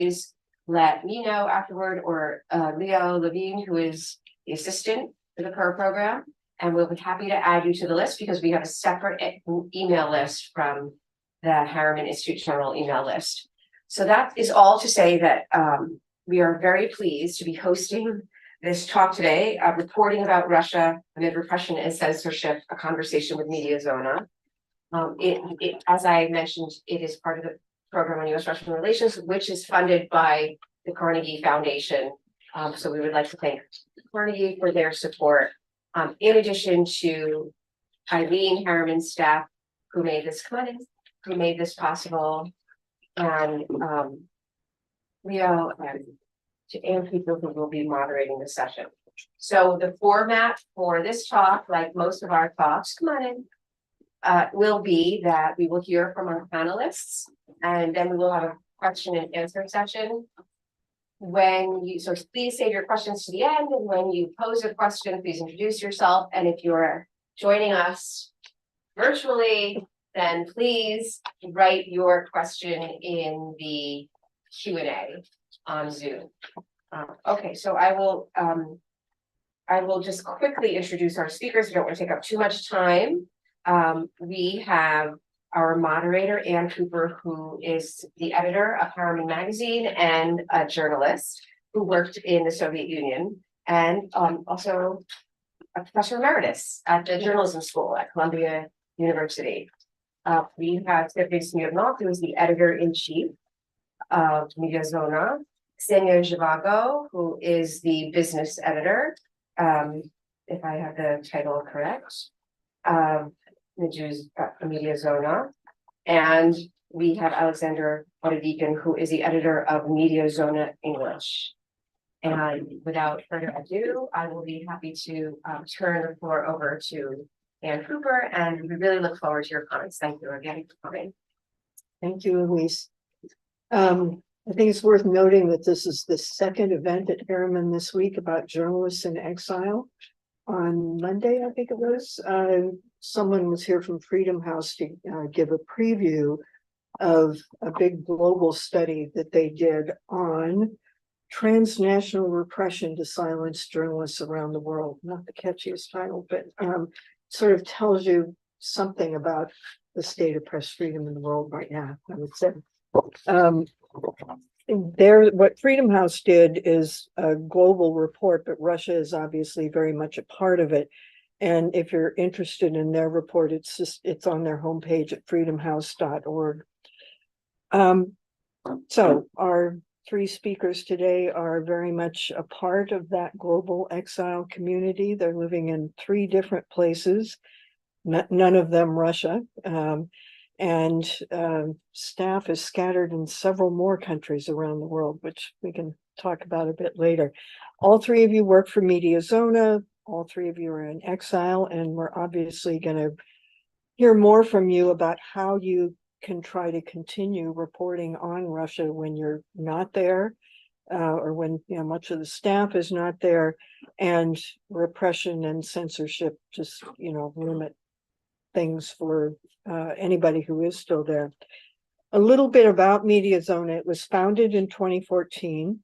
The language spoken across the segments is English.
please let me know afterward, or Leo Levine, who is the assistant for the program, and we'll be happy to add you to the list because we have a separate email list from the Harriman Institute General email list. So that is all to say that we are very pleased to be hosting this talk today, reporting about Russia amid repression and censorship, a conversation with Mediazona. As I mentioned, it is part of the program on U.S.-Russian relations, which is funded by the Carnegie Foundation. So we would like to thank Carnegie for their support. In addition to Eileen, Harriman's staff, who made this possible, and Leo and people who will be moderating the session. So the format for this talk, like most of our talks, will be that we will hear from our panelists, and then we will have a question and answer session. So please save your questions to the end, and when you pose a question, please introduce yourself. And if you're joining us virtually, then please write your question in the Q&A on Zoom. Okay, so I will just quickly introduce our speakers. We don't want to take up too much time. We have our moderator, Ann Cooper, who is the editor of Harriman magazine and a journalist who worked in the Soviet Union, and also a professor emeritus at the journalism school at Columbia University. We have Sergei Smirnov, who is the editor-in-chief of Mediazona, Ksenia Zhivago, who is the business editor, if I have the title correct, Mediazona, and we have Alexander Borodikhin, who is the editor of Mediazona English. And without further ado, I will be happy to turn the floor over to Ann Cooper, and we really look forward to your comments. Thank you again for coming. Thank you, Elise. I think it's worth noting that this is the second event at Harriman this week about journalists in exile. On Monday, I think it was, someone was here from Freedom House to give a preview of a big global study that they did on transnational repression to silence journalists around the world. Not the catchiest title, but sort of tells you something about the state of press freedom in the world right now, I would say. What Freedom House did is a global report, but Russia is obviously very much a part of it. And if you're interested in their report, it's on their homepage at freedomhouse.org. So our three speakers today are very much a part of that global exile community. They're living in 3 different places, none of them Russia. And staff is scattered in several more countries around the world, which we can talk about a bit later. All 3 of you work for Mediazona. All 3 of you are in exile, and we're obviously going to hear more from you about how you can try to continue reporting on Russia when you're not there, or when much of the staff is not there, and repression and censorship just limit things for anybody who is still there. A little bit about Mediazona. It was founded in 2014.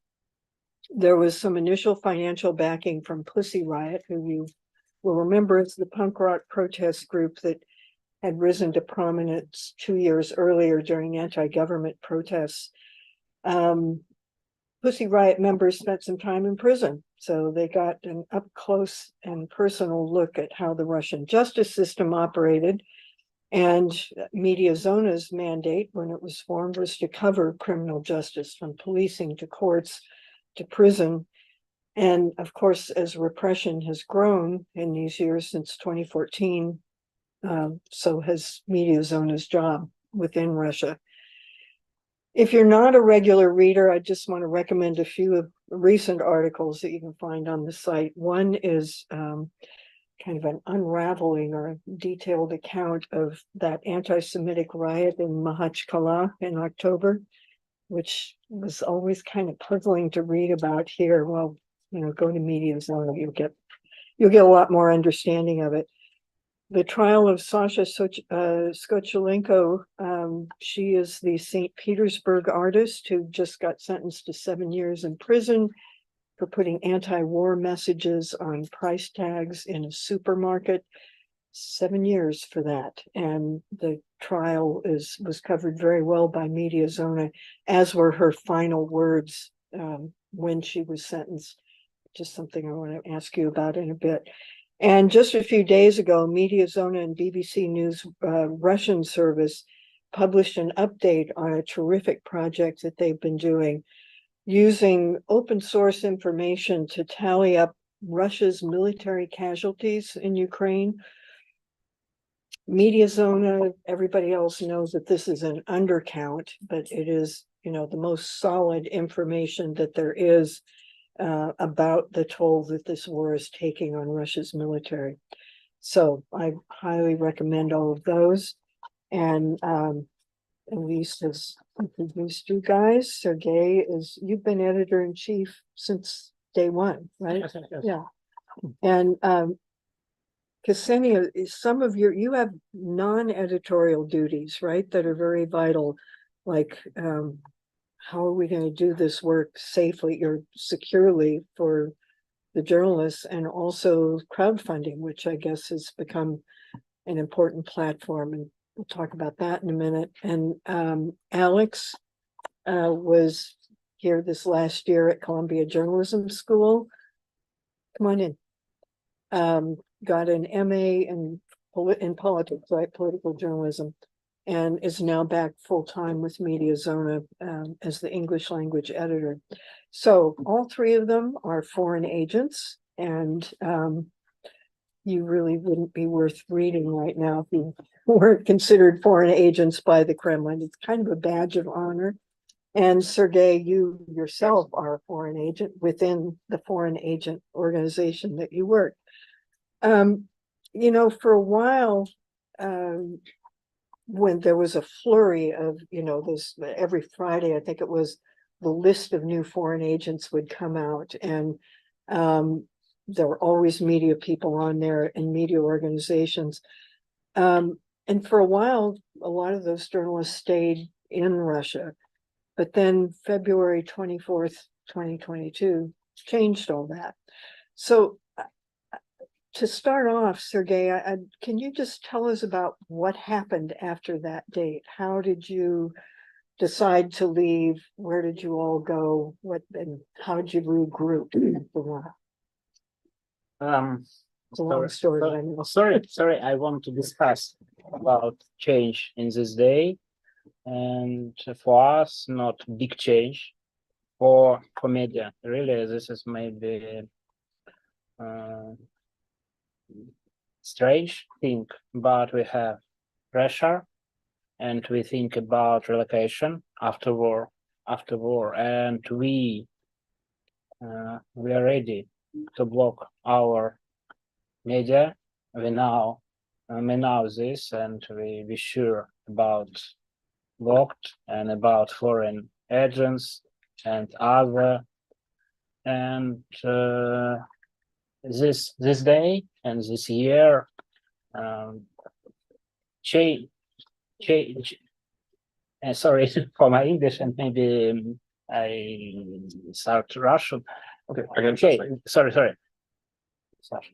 There was some initial financial backing from Pussy Riot, who you will remember is the punk rock protest group that had risen to prominence 2 years earlier during anti-government protests. Pussy Riot members spent some time in prison, so they got an up-close and personal look at how the Russian justice system operated. And Mediazona's mandate, when it was formed, was to cover criminal justice from policing to courts to prison. And of course, as repression has grown in these years since 2014, so has Mediazona's job within Russia. If you're not a regular reader, I just want to recommend a few of recent articles that you can find on the site. One is kind of an unraveling or a detailed account of that anti-Semitic riot in Makhachkala in October, which was always kind of puzzling to read about here. Well, go to Mediazona, you'll get a lot more understanding of it. the trial of Sasha Skochelenko, she is the St. Petersburg artist who just got sentenced to 7 years in prison for putting anti-war messages on price tags in a supermarket. 7 years for that. And the trial was covered very well by Mediazona, as were her final words when she was sentenced. Just something I want to ask you about in a bit. And just a few days ago, Mediazona and BBC News Russian service published an update on a terrific project that they've been doing using open source information to tally up Russia's military casualties in Ukraine. Mediazona, everybody else knows that this is an undercount, but it is, the most solid information that there is about the toll that this war is taking on Russia's military. So I highly recommend all of those. And Elise has introduced you guys. Sergei you've been editor-in-chief since day one, right? Yes. Yeah. And Ksenia, you have non-editorial duties, right? That are very vital, like how are we going to do this work safely or securely for the journalists, and also crowdfunding, which I guess has become an important platform, and we'll talk about that in a minute. And Alex was here this last year at Columbia Journalism School. Come on in. Got an MA in politics, right? Political journalism, and is now back full-time with Mediazona as the English language editor. So all three of them are foreign agents, and you really wouldn't be worth reading right now if you weren't considered foreign agents by the Kremlin. It's kind of a badge of honor. And Sergei, you yourself are a foreign agent within the foreign agent organization that you work. For a while, when there was a flurry of, this every Friday, I think it was, the list of new foreign agents would come out, and there were always media people on there and media organizations. And for a while, a lot of those journalists stayed in Russia, but then February 24th, 2022 changed all that. So to start off, Sergei, can you just tell us about what happened after that date? How did you decide to leave? Where did you all go? And how did you regroup after that? It's a long story. I know. Sorry, I want to discuss about change in this day, and for us, not big change. For media, really, this is maybe strange thing, but we have pressure, and we think about relocation after war, and we are ready to block our media. We know this, and we sure about blocked and about foreign agents and other, and this day and this year change. Sorry for my English, and maybe I start Russian. Okay. Sorry. Саша,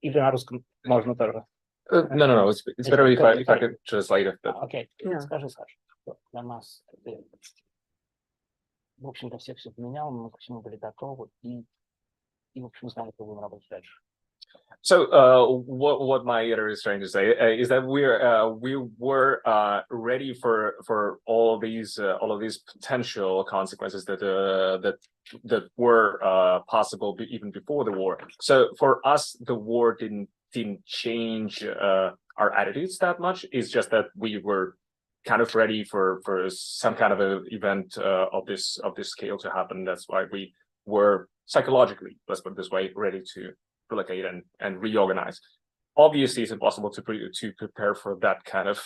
или на русском можно тоже. No. It's better if I could translate it. Okay. Yeah. Скажи, Саша, для нас ты, в общем-то, все поменял, мы ко всему были готовы и в общем, знали, как будем работать дальше. So what my editor is trying to say is that we were ready for all of these potential consequences that were possible even before the war. So for us, the war didn't change our attitudes that much. It's just that we were kind of ready for some kind of an event of this scale to happen. That's why we were psychologically, let's put it this way, ready to relocate and reorganize. Obviously, it's impossible to prepare for that kind of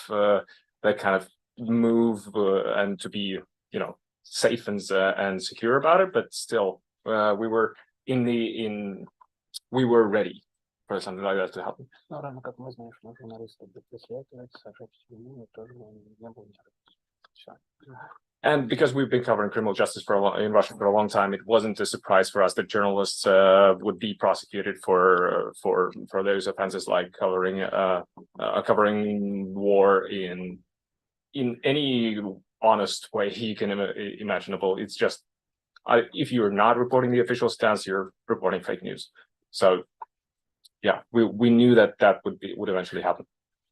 move and to be safe and secure about it. But still, we were ready for something like that to happen. Ну, равно как мы знаем, что журналисты после этого сажать в тюрьму, тоже не было никакого. And because we've been covering criminal justice in Russia for a long time, it wasn't a surprise for us that journalists would be prosecuted for those offenses, like covering war in any honest way you can imaginable. It's just if you're not reporting the official stance, you're reporting fake news. So yeah, we knew that would eventually happen.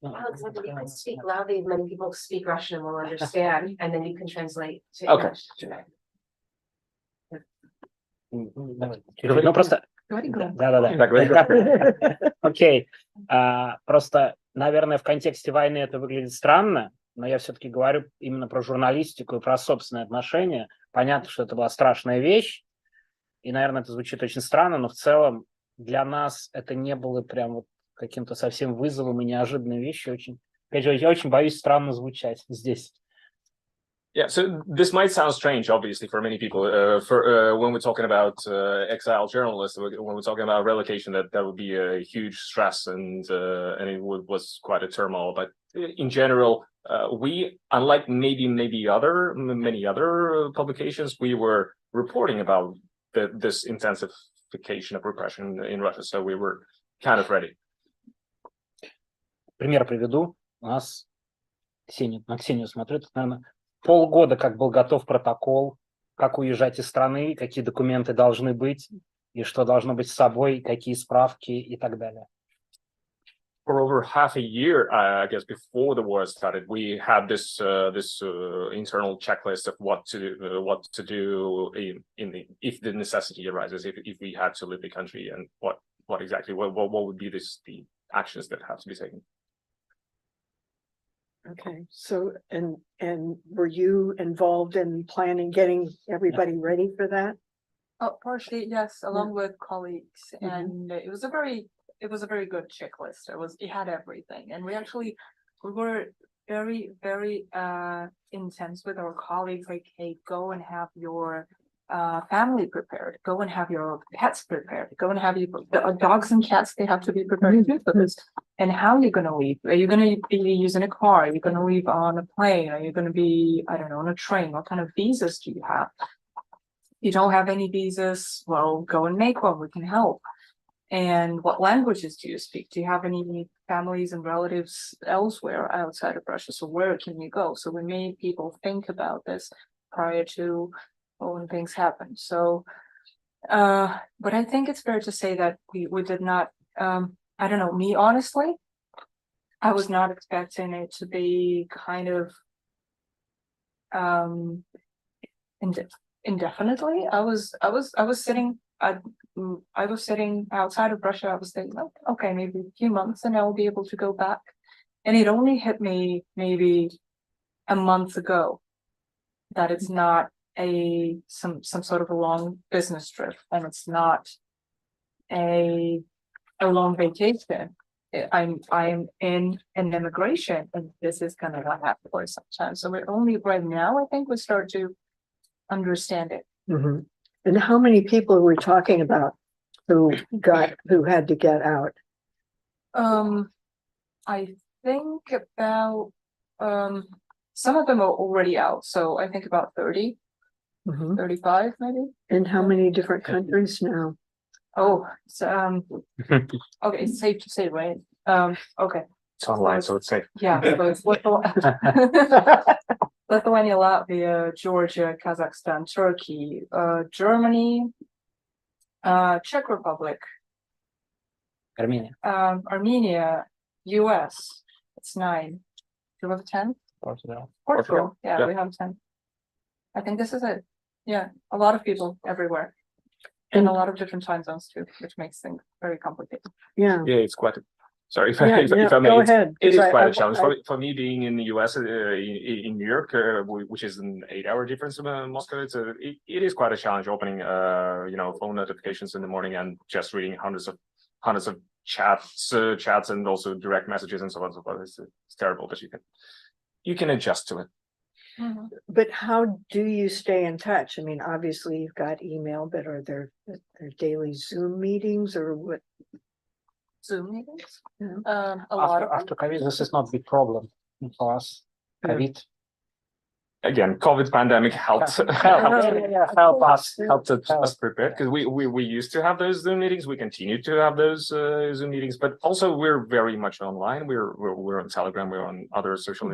Alexander, you can speak loudly, many people speak Russian and will understand, and then you can translate to Okay. English. Ну, просто... Да. Окей. Просто, наверное, в контексте войны это выглядит странно, но я все-таки говорю именно про журналистику и про собственные отношения. Понятно, что это была страшная вещь, и, наверное, это звучит очень странно, но в целом для нас это не было прям вот каким-то совсем вызовом и неожиданной вещью. Опять же, я очень боюсь странно звучать здесь. Yeah, so this might sound strange, obviously, for many people. When we're talking about exile journalists, when we're talking about relocation, that would be a huge stress, and it was quite a turmoil. But in general, we, unlike many other publications, we were reporting about this intensification of repression in Russia, so we were kind of ready. Пример приведу. У нас на Ксению смотрю, это, наверное, полгода как был готов протокол, как уезжать из страны, какие документы должны быть, и что должно быть с собой, какие справки и так далее. For over half a year, I guess, before the war started, we had this internal checklist of what to do if the necessity arises, if we had to leave the country, and what exactly would be the actions that have to be taken. Okay, so and were you involved in planning, getting everybody ready for that? Oh, partially, yes, along with colleagues, and it was a very good checklist. It had everything, and we were very intense with our colleagues. Like, hey, go and have your family prepared. Go and have your pets prepared. Go and have your dogs and cats. They have to be prepared too for this. And how are you going to leave? Are you going to be using a car? Are you going to leave on a plane? Are you going to be, I don't know, on a train? What kind of visas do you have? If you don't have any visas, well, go and make one. We can help. And what languages do you speak? Do you have any families and relatives elsewhere outside of Russia? So where can you go? So we made people think about this prior to when things happen. So, but I think it's fair to say that we did not, I don't know, me honestly, I was not expecting it to be kind of indefinitely. I was sitting outside of Russia. I was thinking, oh, okay, maybe a few months and I will be able to go back. And it only hit me maybe a month ago that it's not some sort of a long business trip, and it's not a long vacation. I'm in an immigration, and this is kind of what happened for some time. So we're only right now, I think, we start to understand it. Mm-hmm. And how many people are we talking about who had to get out? I think about some of them are already out, so I think about 30, 35 maybe. And how many different countries now? Oh, so okay, it's safe to say, right? Okay. It's online, so it's safe. Yeah, so it's Lithuania, Latvia, Georgia, Kazakhstan, Turkey, Germany, Czech Republic, Armenia, US. It's 9. Do you have 10? Portugal. Yeah, we have 10. I think this is it. Yeah, a lot of people everywhere. And a lot of different time zones too, which makes things very complicated. Yeah. Yeah, it's quite. Sorry, if I may. Go ahead. It is quite a challenge for me being in the US, in New York, which is an 8-hour difference from Moscow. It is quite a challenge opening, phone notifications in the morning and just reading hundreds of chats, and also direct messages and so on and so forth. It's terrible, but you can adjust to it. Mm-hmm. But how do you stay in touch? I mean, obviously you've got email, but are there daily Zoom meetings or what? Zoom meetings. Yeah. A lot of them. After COVID, this is not big problem for us. Yeah. COVID Again, COVID pandemic helped help us. helped us prepare because we used to have those Zoom meetings. We continue to have those Zoom meetings, but also we're very much online. We're on Telegram, we're on other social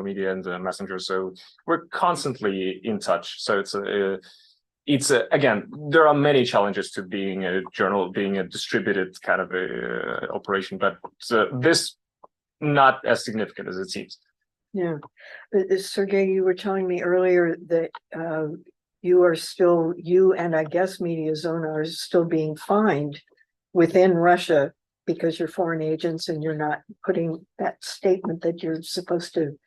media and Messenger, so we're constantly in touch. So it's again, there are many challenges to being a journal, being a distributed kind of operation, but this not as significant as it seems. Yeah. Sergei, you were telling me earlier that you and I guess Mediazona are still being fined within Russia because you're foreign agents and you're not putting that statement that you're supposed to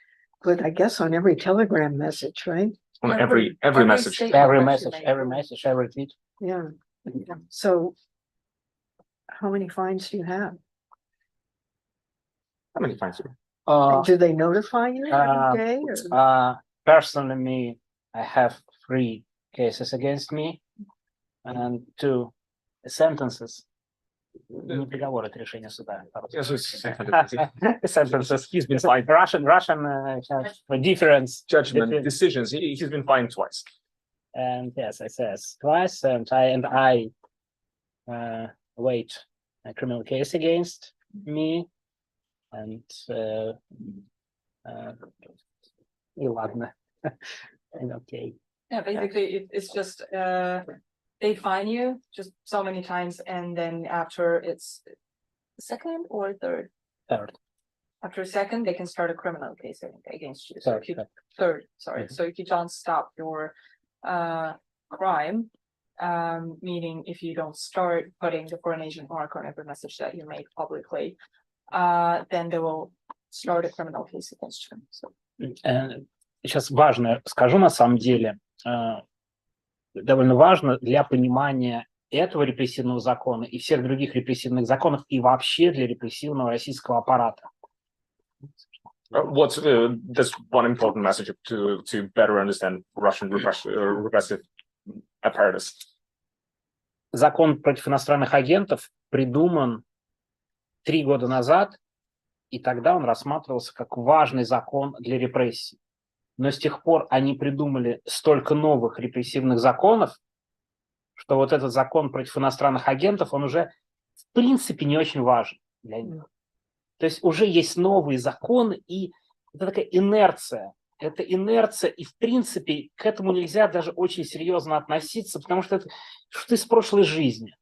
put, I guess, on every Telegram message, right? On every message. statement Every that you message, make. every tweet. Yeah. So how many fines do you have? How many times? Do they notify you every day? Or? Personally, me, I have 3 cases against me and 2 sentences. Не приговор, это решение суда. Sentences. He's been fined. Russian have a difference. Judgment decisions. He's been fined twice. And yes, I says twice, and I wait a criminal case against me, and ладно. Okay. Yeah, basically it's just they fine you just so many times, and then after it's second or third. Third. After a second, they can start a criminal case against you. So Third, if you third. third, sorry. Mhm. So if you don't stop your crime, meaning if you don't start putting the foreign agent mark on every message that you make publicly, then they will start a criminal case against you. So Сейчас важно скажу на самом деле, довольно важно для понимания этого репрессивного закона и всех других репрессивных законов и вообще для репрессивного российского аппарата. What's that's one important message to better understand Russian repressive apparatus. Закон против иностранных агентов придуман 3 года назад, и тогда он рассматривался как важный закон для репрессий. Но с тех пор они придумали столько новых репрессивных законов, что вот этот закон против иностранных агентов, он уже в принципе не очень важен для них. То есть уже есть новые законы, и это такая инерция. Это инерция, и в принципе к этому нельзя даже очень серьезно относиться, потому что это что-то из прошлой жизни.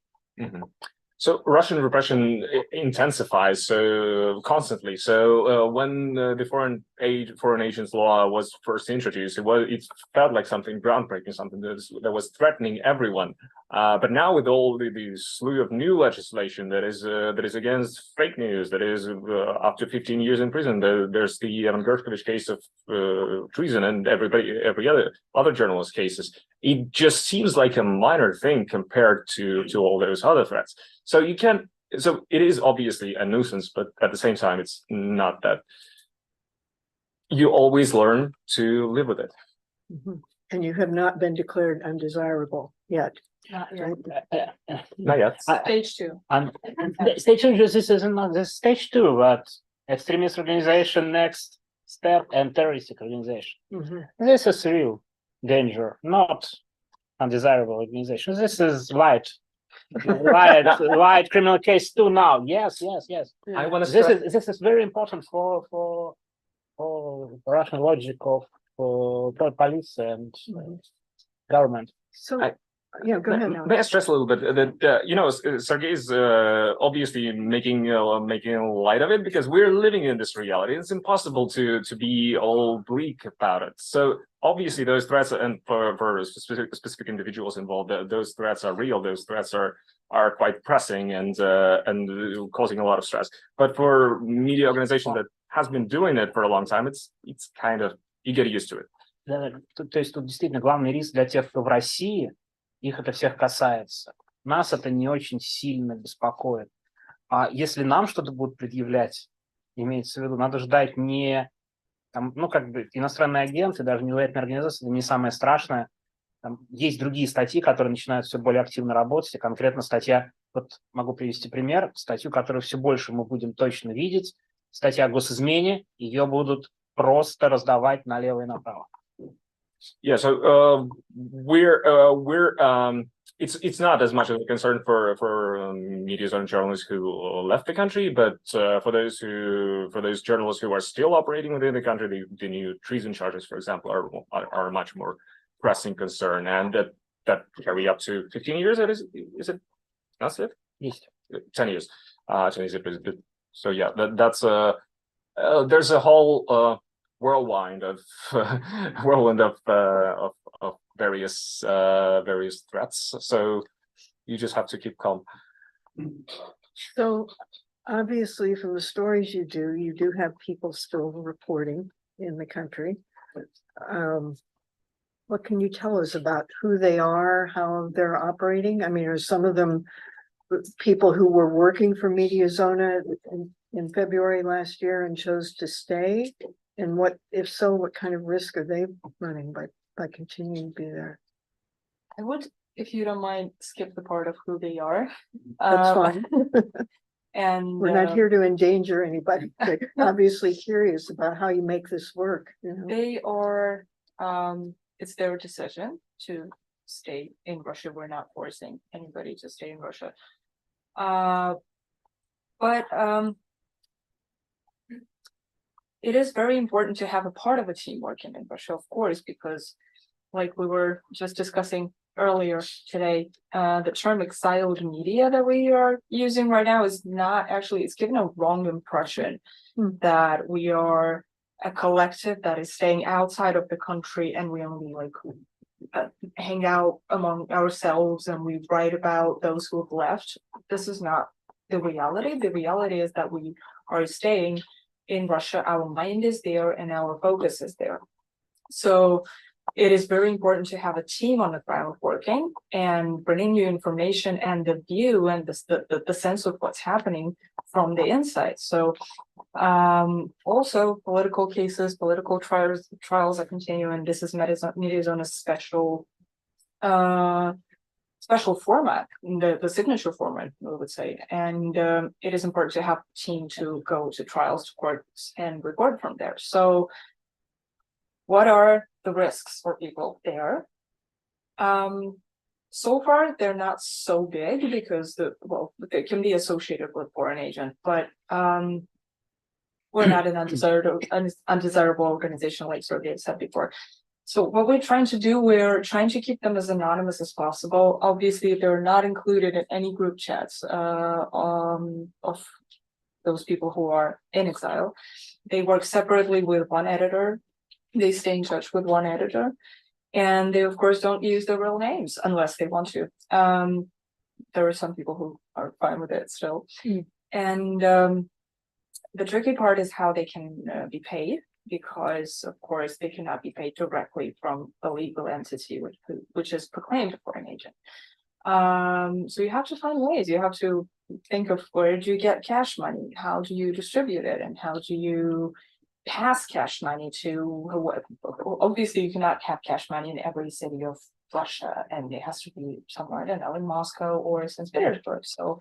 So Russian repression intensifies constantly. So when the foreign agents law was first introduced, it felt like something groundbreaking, something that was threatening everyone. But now with all the slew of new legislation that is against fake news, that is up to 15 years in prison. There's the Evan Gershkovich case of treason, and every other journalist cases. It just seems like a minor thing compared to all those other threats. So you can't. So it is obviously a nuisance, but at the same time, it's not that. You always learn to live with it. And you have not been declared undesirable yet. not yet. Not yet. Stage 2. Stage 2, this is not the stage 2, but extremist organization, next step, and terroristic organization. This is real danger, not undesirable organization. This is light criminal case 2 now. Yes. I want to. This is very important for Russian logic of police and government. So, yeah, go ahead now. May I stress a little bit that Sergei is obviously making light of it because we're living in this reality. It's impossible to be all bleak about it. So obviously those threats, and for specific individuals involved, those threats are real. Those threats are quite pressing and causing a lot of stress. But for media organization that has been doing it for a long time, it's kind of, you get used to it. То есть тут действительно главный риск для тех, кто в России, их это всех касается. Нас это не очень сильно беспокоит. А если нам что-то будут предъявлять, имеется в виду, надо ждать не там, иностранные агенты, даже не военные организации, это не самое страшное. Там есть другие статьи, которые начинают все более активно работать, и конкретно статья, вот могу привести пример, статью, которую все больше мы будем точно видеть, статья о госизмене, ее будут просто раздавать налево и направо. Yeah, so it's not as much of a concern for Mediazona journalists who left the country, but for those journalists who are still operating within the country, the new treason charges, for example, are a much more pressing concern, and that carry up to 15 years. Is it not it? Есть. 10 years. 10 years. So yeah, that's there's a whole whirlwind of various threats. So you just have to keep calm. So obviously from the stories you do have people still reporting in the country. What can you tell us about who they are, how they're operating? I mean, are some of them people who were working for Mediazona in February last year and chose to stay? And what, if so, what kind of risk are they running by continuing to be there? I would, if you don't mind, skip the part of who they are. That's fine. And We're not here to endanger anybody, but obviously curious about how you make this work, you know? they are, it's their decision to stay in Russia. We're not forcing anybody to stay in Russia. But it is very important to have a part of a team working in Russia, of course, because like we were just discussing earlier today, the term exiled media that we are using right now is not actually, it's given a wrong impression that we are a collective that is staying outside of the country and we only like hang out among ourselves and we write about those who have left. This is not the reality. The reality is that we are staying in Russia, our mind is there and our focus is there. So it is very important to have a team on the ground working and bringing you information and the view and the sense of what's happening from the inside. So also political cases, political trials are continuing. This is Mediazona's special format, the signature format, we would say. And it is important to have a team to go to trials, to courts, and record from there. So what are the risks for people there? So far, they're not so big because they can be associated with foreign agent, but we're not an undesirable organization like Sergei said before. So what we're trying to do, we're trying to keep them as anonymous as possible. Obviously, they're not included in any group chats of those people who are in exile. They work separately with one editor. They stay in touch with one editor. And they, of course, don't use their real names unless they want to. There are some people who are fine with it still. And the tricky part is how they can be paid, because, of course, they cannot be paid directly from a legal entity, which is proclaimed a foreign agent. So you have to find ways. You have to think of where do you get cash money? How do you distribute it? And how do you pass cash money to, obviously you cannot have cash money in every city of Russia, and it has to be somewhere, I don't know, in Moscow or St. Petersburg. So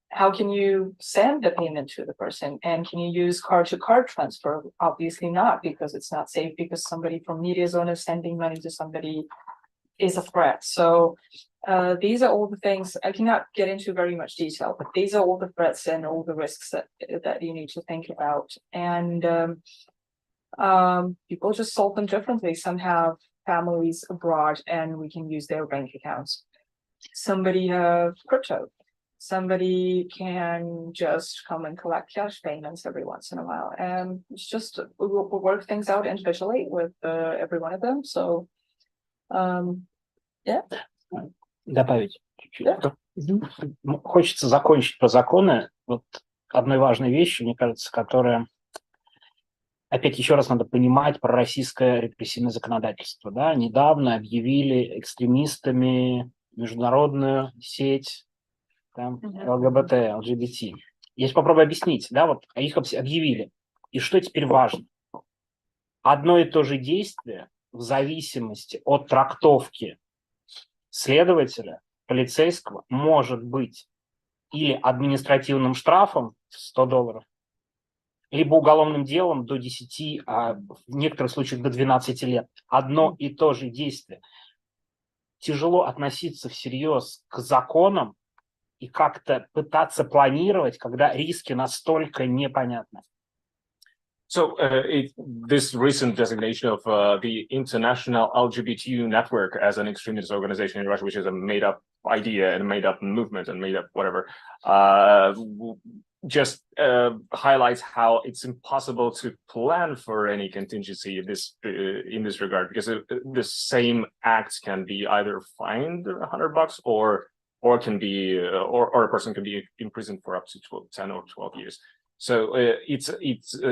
how can you send the payment to the person? And can you use card-to-card transfer? Obviously not, because it's not safe, because somebody from Mediazona sending money to somebody is a threat. So these are all the things I cannot get into very much detail, but these are all the threats and all the risks that you need to think about. And people just solve them differently. Some have families abroad and we can use their bank accounts. Somebody have crypto. Somebody can just come and collect cash payments every once in a while. And it's just, we'll work things out individually with every one of them. So, yeah. Добавить чуть-чуть. Хочется закончить про законы. Вот одной важной вещью, мне кажется, которая, опять еще раз надо понимать про российское репрессивное законодательство. Да? Недавно объявили экстремистами международную сеть там, ЛГБТ, ЛГБТ. Я сейчас попробую объяснить, да, вот их объявили. И что теперь важно? Одно и то же действие в зависимости от трактовки следователя, полицейского может быть или административным штрафом в $100, либо уголовным делом до 10, а в некоторых случаях до 12 лет. Одно и то же действие. Тяжело относиться всерьез к законам и как-то пытаться планировать, когда риски настолько непонятны. So this recent designation of the International LGBTQ Network as an extremist organization in Russia, which is a made-up idea and a made-up movement and made-up whatever, just highlights how it's impossible to plan for any contingency in this regard, because the same act can be either fined $100 or can be or a person can be imprisoned for up to 10 or 12 years. So it's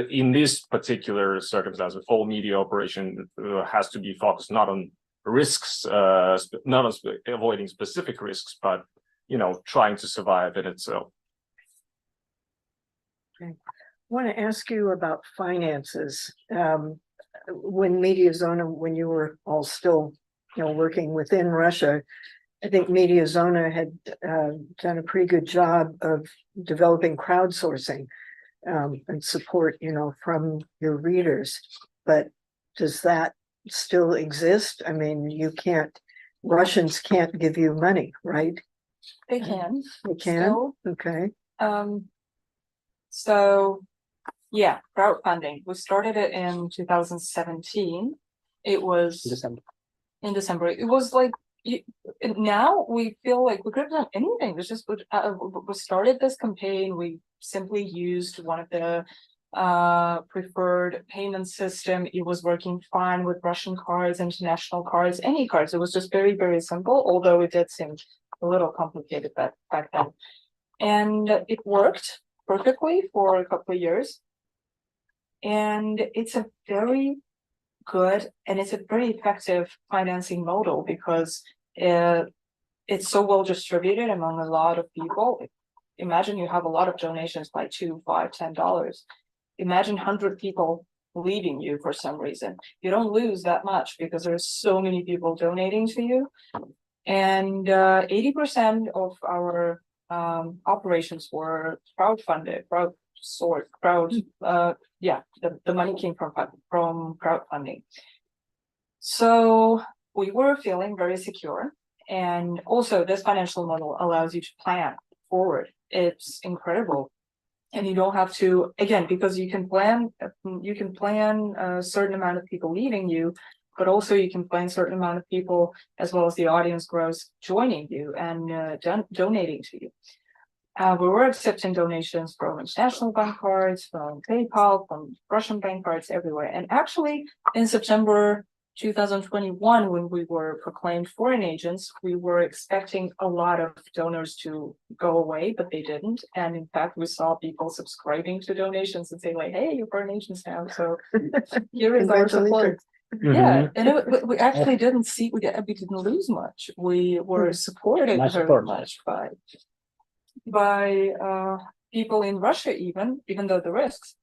in this particular circumstance, all media operation has to be focused not on risks, not on avoiding specific risks, but trying to survive in itself. Okay. I want to ask you about finances. When Mediazona, when you were all still, working within Russia, I think Mediazona had done a pretty good job of developing crowdsourcing and support, from your readers. But does that still exist? I mean, Russians can't give you money, right? They can. They can? Still. Okay. So yeah, crowdfunding. We started it in 2017. It was in December. It was like now we feel like we could have done anything. It's just we started this campaign. We simply used one of the preferred payment system. It was working fine with Russian cards, international cards, any cards. It was just very, very simple, although it did seem a little complicated back then. And it worked perfectly for a couple of years. And it's a very good and it's a very effective financing model because it's so well distributed among a lot of people. Imagine you have a lot of donations by $2, $5, $10. Imagine 100 people leaving you for some reason. You don't lose that much because there's so many people donating to you. And 80% of our operations were crowdfunded, the money came from crowdfunding. So we were feeling very secure. And also this financial model allows you to plan forward. It's incredible. And you don't have to, again, because you can plan a certain amount of people leaving you, but also you can plan a certain amount of people as well as the audience grows joining you and donating to you. We were accepting donations from international bank cards, from PayPal, from Russian bank cards, everywhere. And actually, in September 2021, when we were proclaimed foreign agents, we were expecting a lot of donors to go away, but they didn't. And in fact, we saw people subscribing to donations and saying like, hey, you're foreign agents now. So here is our support. Mm-hmm. Yeah, and we actually didn't lose much. We were supported very much by people in Russia, even though the risks.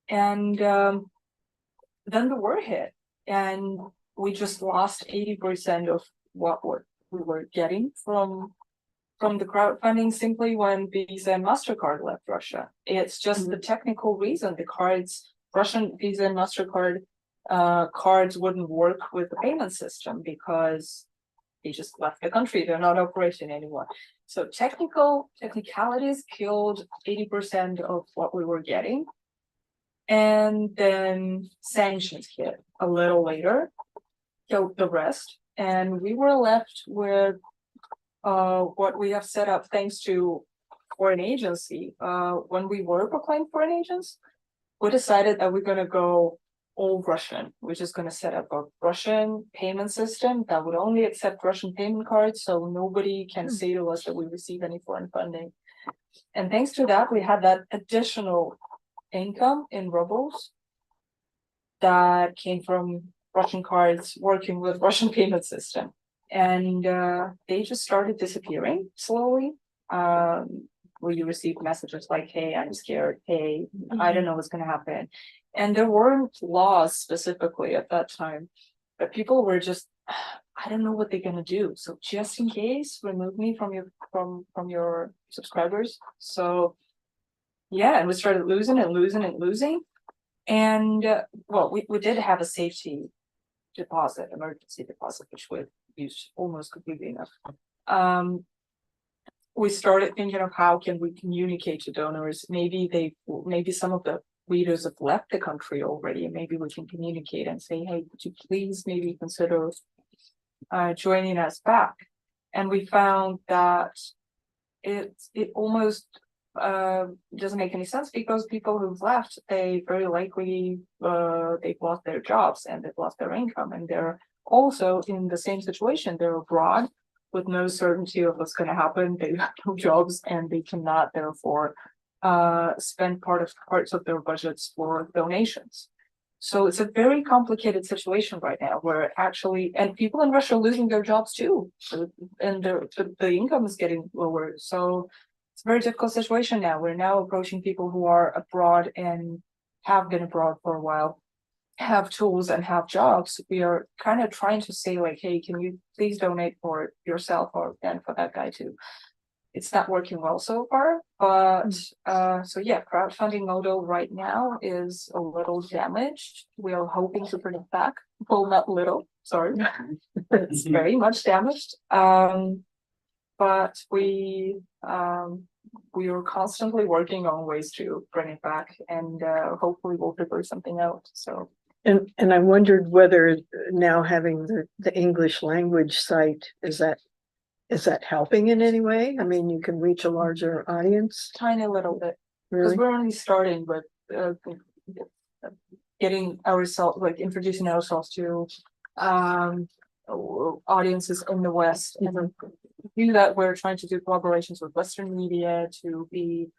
And then the war hit, and we just lost 80% of what we were getting from the crowdfunding simply when Visa and MasterCard left Russia. It's just the technical reason the Russian Visa and MasterCard cards wouldn't work with the payment system because they just left the country. They're not operating anymore. So technicalities killed 80% of what we were getting. And then sanctions hit a little later, killed the rest. And we were left with what we have set up thanks to foreign agency. When we were proclaimed foreign agents, we decided that we're going to go all Russian. We're just going to set up a Russian payment system that would only accept Russian payment cards, so nobody can say to us that we receive any foreign funding. And thanks to that, we had that additional income in rubles that came from Russian cards working with Russian payment system. And they just started disappearing slowly. Where you receive messages like, hey, I'm scared. Hey, I don't know what's going to happen. And there weren't laws specifically at that time, but people were just I don't know what they're gonna do. So just in case, remove me from your subscribers. So yeah, and we started losing and losing and losing. And well, we did have a safety deposit, emergency deposit, which we used almost completely enough. We started thinking of how can we communicate to donors. Maybe some of the readers have left the country already, and maybe we can communicate and say, hey, could you please maybe consider joining us back? And we found that it almost doesn't make any sense, because people who've left, they very likely they've lost their jobs and they've lost their income, and they're also in the same situation. They're abroad with no certainty of what's going to happen. They have no jobs, and they cannot therefore spend parts of their budgets for donations. So it's a very complicated situation right now, where actually, and people in Russia are losing their jobs too, and the income is getting lower. So it's a very difficult situation now. We're now approaching people who are abroad and have been abroad for a while, have tools and have jobs. We are kind of trying to say, like, hey, can you please donate for yourself, or then for that guy too? It's not working well so far, but so yeah, crowdfunding model right now is a little damaged. We are hoping to bring it back. Well, not little, sorry. It's very much damaged. But we are constantly working on ways to bring it back, and hopefully we'll figure something out. So. And I wondered whether now having the English language site, is that helping in any way? I mean, you can reach a larger audience. Tiny little bit, because Really? we're only starting with getting ourselves, like introducing ourselves to audiences in the West. And to do that, we're trying to do collaborations with Western media to be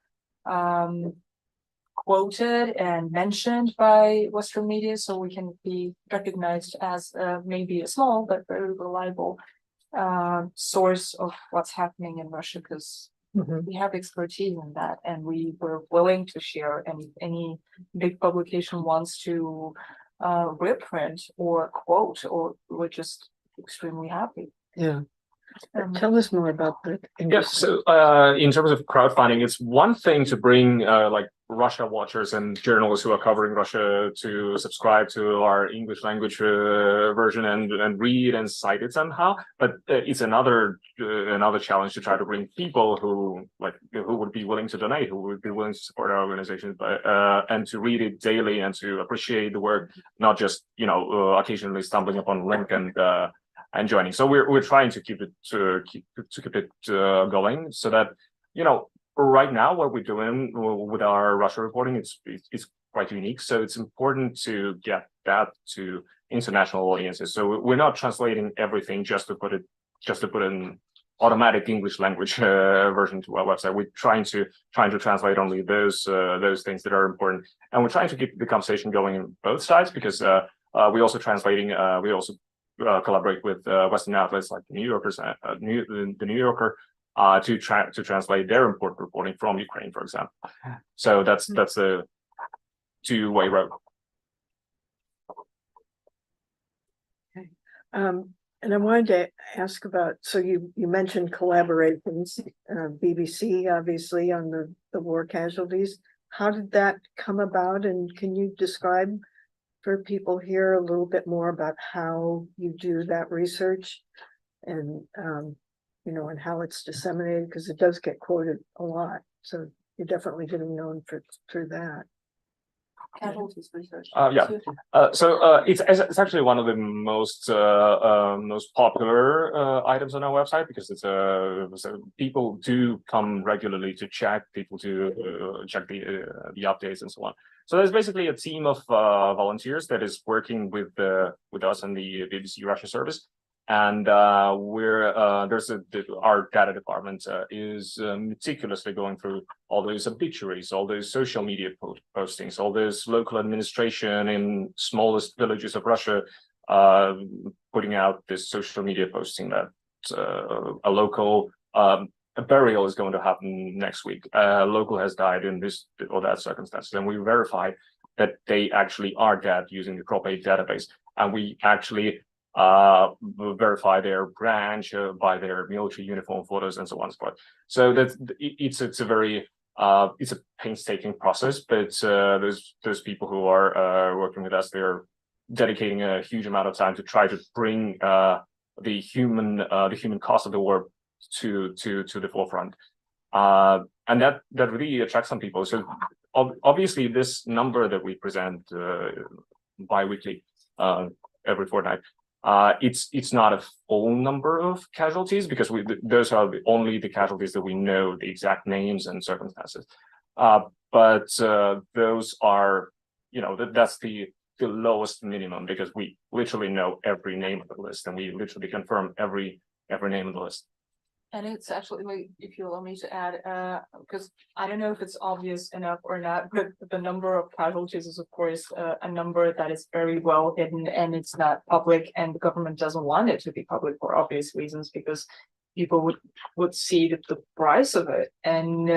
quoted and mentioned by Western media, so we can be recognized as maybe a small but very reliable source of what's happening in Russia, because we have expertise in that, and we were willing to share. And any big publication wants to reprint or quote, or we're just extremely happy. Yeah. Tell us more about the English. Yes, so in terms of crowdfunding, it's one thing to bring like Russia watchers and journalists who are covering Russia to subscribe to our English language version and read and cite it somehow. But it's another challenge to try to bring people who would be willing to donate, who would be willing to support our organization, and to read it daily and to appreciate the work, not just occasionally stumbling upon a link and joining. So we're trying to keep it going, so that right now what we're doing with our Russia reporting, it's quite unique. So it's important to get that to international audiences. So we're not translating everything just to put in automatic English language version to our website. We're trying to translate only those things that are important, and we're trying to keep the conversation going on both sides, because we're also translating. We also collaborate with Western outlets like the New Yorker, to translate their important reporting from Ukraine, for example. So that's a two-way road. Okay. And I wanted to ask about, so you mentioned collaborations, BBC obviously on the war casualties. How did that come about, and can you describe for people here a little bit more about how you do that research, and and how it's disseminated, because it does get quoted a lot, so you're definitely getting known through that. Casualties research. So it's actually one of the most popular items on our website, because it's so people do come regularly to check. People do check the updates and so on. So there's basically a team of volunteers that is working with us and the BBC Russia service. And our data department is meticulously going through all those obituaries, all those social media postings, all those local administration in smallest villages of Russia, putting out this social media posting that a local a burial is going to happen next week. A local has died in this or that circumstance, and we verify that they actually are dead using the Crop Aid database, and we actually verify their branch by their military uniform photos and so on and so forth. So it's a very it's a painstaking process, but those people who are working with us, they're dedicating a huge amount of time to try to bring the human cost of the war to the forefront, and that really attracts some people. So obviously, this number that we present bi-weekly, every fortnight, it's not a full number of casualties, because those are only the casualties that we know the exact names and circumstances. But those are, that's the lowest minimum, because we literally know every name of the list, and we literally confirm every name of the list. And it's actually, like, if you allow me to add, because I don't know if it's obvious enough or not, but the number of casualties is, of course, a number that is very well hidden, and it's not public, and the government doesn't want it to be public for obvious reasons, because people would see the price of it. And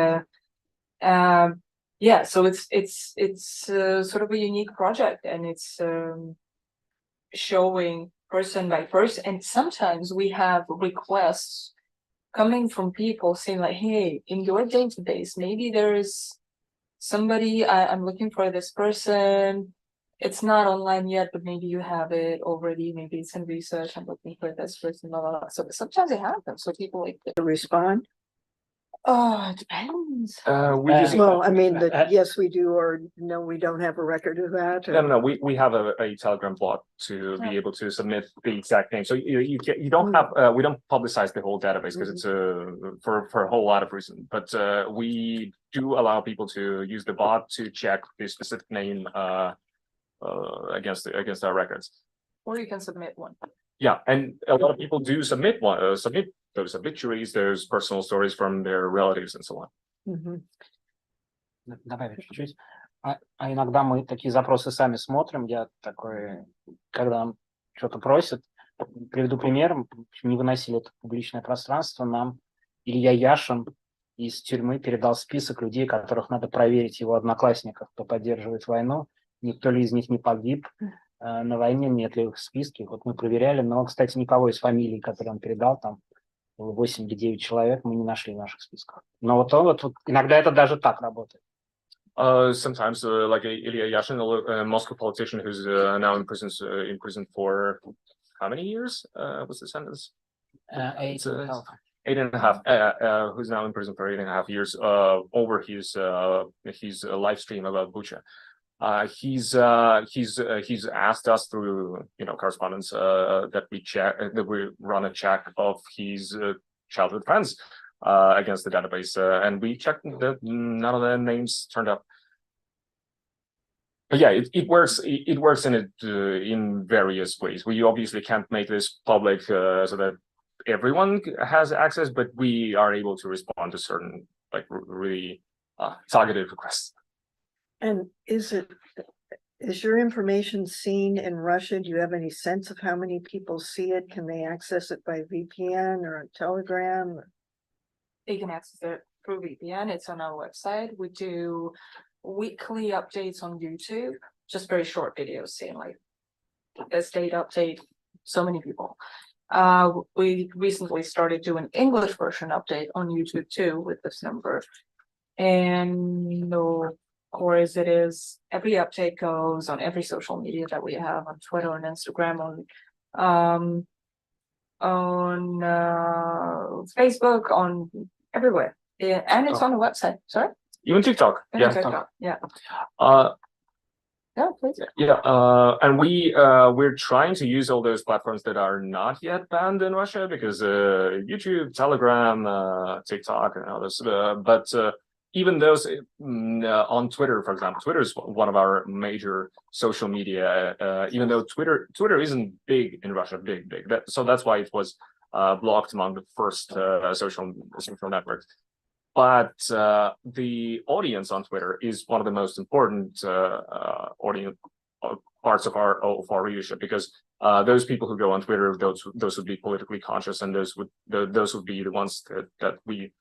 yeah, so it's sort of a unique project, and it's showing person by person, and sometimes we have requests coming from people saying, like, hey, in your database, maybe there's somebody, I'm looking for this person. It's not online yet, but maybe you have it already. Maybe it's in research. I'm looking for this person. Blah, blah, blah. So sometimes it happens. So people like To respond? oh, it depends. We just Well, I mean, that yes, we do, or no, we don't have a record of that. or- no. We have a Telegram bot to be able to submit the exact name. So you don't have we don't publicize the whole database, because it's for a whole lot of reasons. But we do allow people to use the bot to check the specific name against our records. Or you can submit one. Yeah, and a lot of people do submit those obituaries, those personal stories from their relatives and so on. Мгм. Добавить чуть-чуть. А иногда мы такие запросы сами смотрим. Я такой, когда нам что-то просят, приведу пример. В общем, не выносили это в публичное пространство. Нам Илья Яшин из тюрьмы передал список людей, которых надо проверить, его одноклассников, кто поддерживает войну. Никто ли из них не погиб на войне, нет ли их в списке. Вот мы проверяли, но, кстати, никого из фамилий, которые он передал, там 8 или 9 человек, мы не нашли в наших списках. Но вот иногда это даже так работает. Sometimes, like Ilya Yashin, a Moscow politician who's now in prison for how many years? What's the sentence? 8.5. 8.5. Who's now in prison for 8.5 years over his live stream about Bucha. He's asked us through correspondence that we run a check of his childhood friends against the database, and we checked that none of the names turned up. But yeah, it works. It works in various ways. We obviously can't make this public so that everyone has access, but we are able to respond to certain really targeted requests. And is your information seen in Russia? Do you have any sense of how many people see it? Can they access it by VPN or on Telegram? You can access it through VPN. It's on our website. We do weekly updates on YouTube, just very short videos saying like this date update, so many people. We recently started doing English version update on YouTube too with this number. And of course it is every update goes on every social media that we have on Twitter and Instagram, on Facebook, on everywhere. Yeah, and it's on the website. Sorry? Even TikTok. And Yeah. TikTok. Yeah. Yeah, please. Yeah, and we're trying to use all those platforms that are not yet banned in Russia, because YouTube, Telegram, TikTok, and others. But even those on Twitter, for example, Twitter is one of our major social media. Even though Twitter isn't big in Russia, big. So that's why it was blocked among the first social networks. But the audience on Twitter is one of the most important audience parts of our readership, because those people who go on Twitter, those would be politically conscious, and those would be the ones that we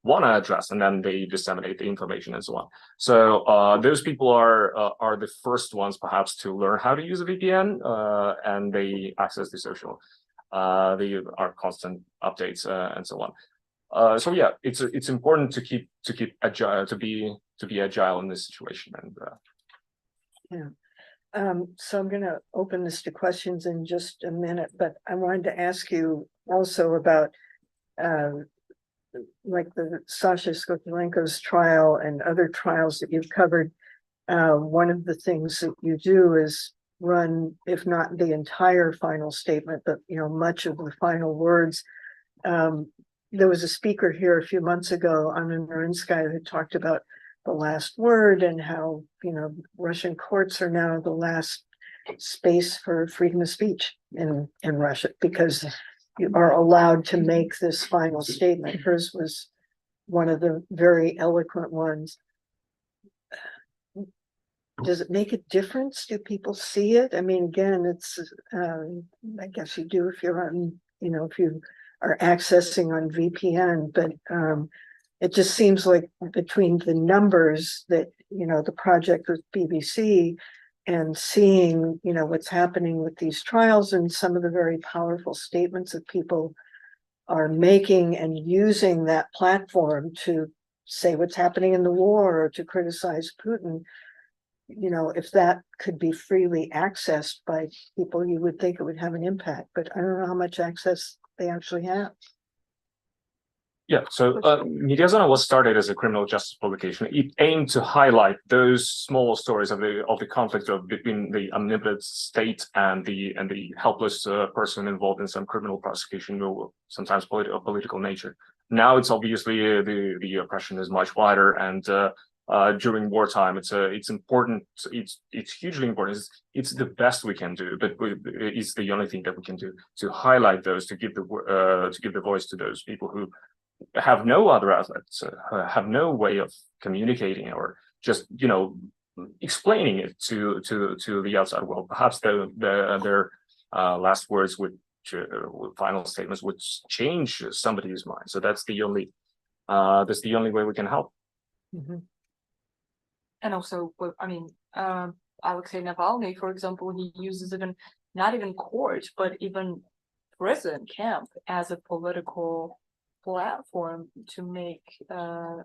want to address, and then they disseminate the information and so on. So those people are the first ones perhaps to learn how to use a VPN, and they access the social, our constant updates and so on. So yeah, it's important to keep agile, to be agile in this situation. And so I'm going to open this to questions in just a minute, but I wanted to ask you also about like the Sasha Skokolenko's trial and other trials that you've covered. One of the things that you do is run, if not the entire final statement, but much of the final words. There was a speaker here a few months ago, Anna Norinskaya, who talked about the last word and how Russian courts are now the last space for freedom of speech in Russia, because you are allowed to make this final statement. Hers was one of the very eloquent ones. Does it make a difference? Do people see it? I mean, again, it's I guess you do if you're on, if you are accessing on VPN, but it just seems like between the numbers that, the project with BBC and seeing, what's happening with these trials and some of the very powerful statements that people are making and using that platform to say what's happening in the war or to criticize Putin, if that could be freely accessed by people, you would think it would have an impact, but I don't know how much access they actually have. Yeah, so Mediazona was started as a criminal justice publication. It aimed to highlight those small stories of the conflict between the omnipotent state and the helpless person involved in some criminal prosecution, or sometimes political nature. Now it's obviously the oppression is much wider, and during wartime, it's important. It's hugely important. It's the best we can do, but it's the only thing that we can do to highlight those, to give the voice to those people who have no other outlets, have no way of communicating or just explaining it to the outside world. Perhaps their last words would final statements would change somebody's mind. So that's the only way we can help. Mm-hmm. And also, I mean, Alexei Navalny, for example, he uses even not even court, but even prison camp as a political platform to make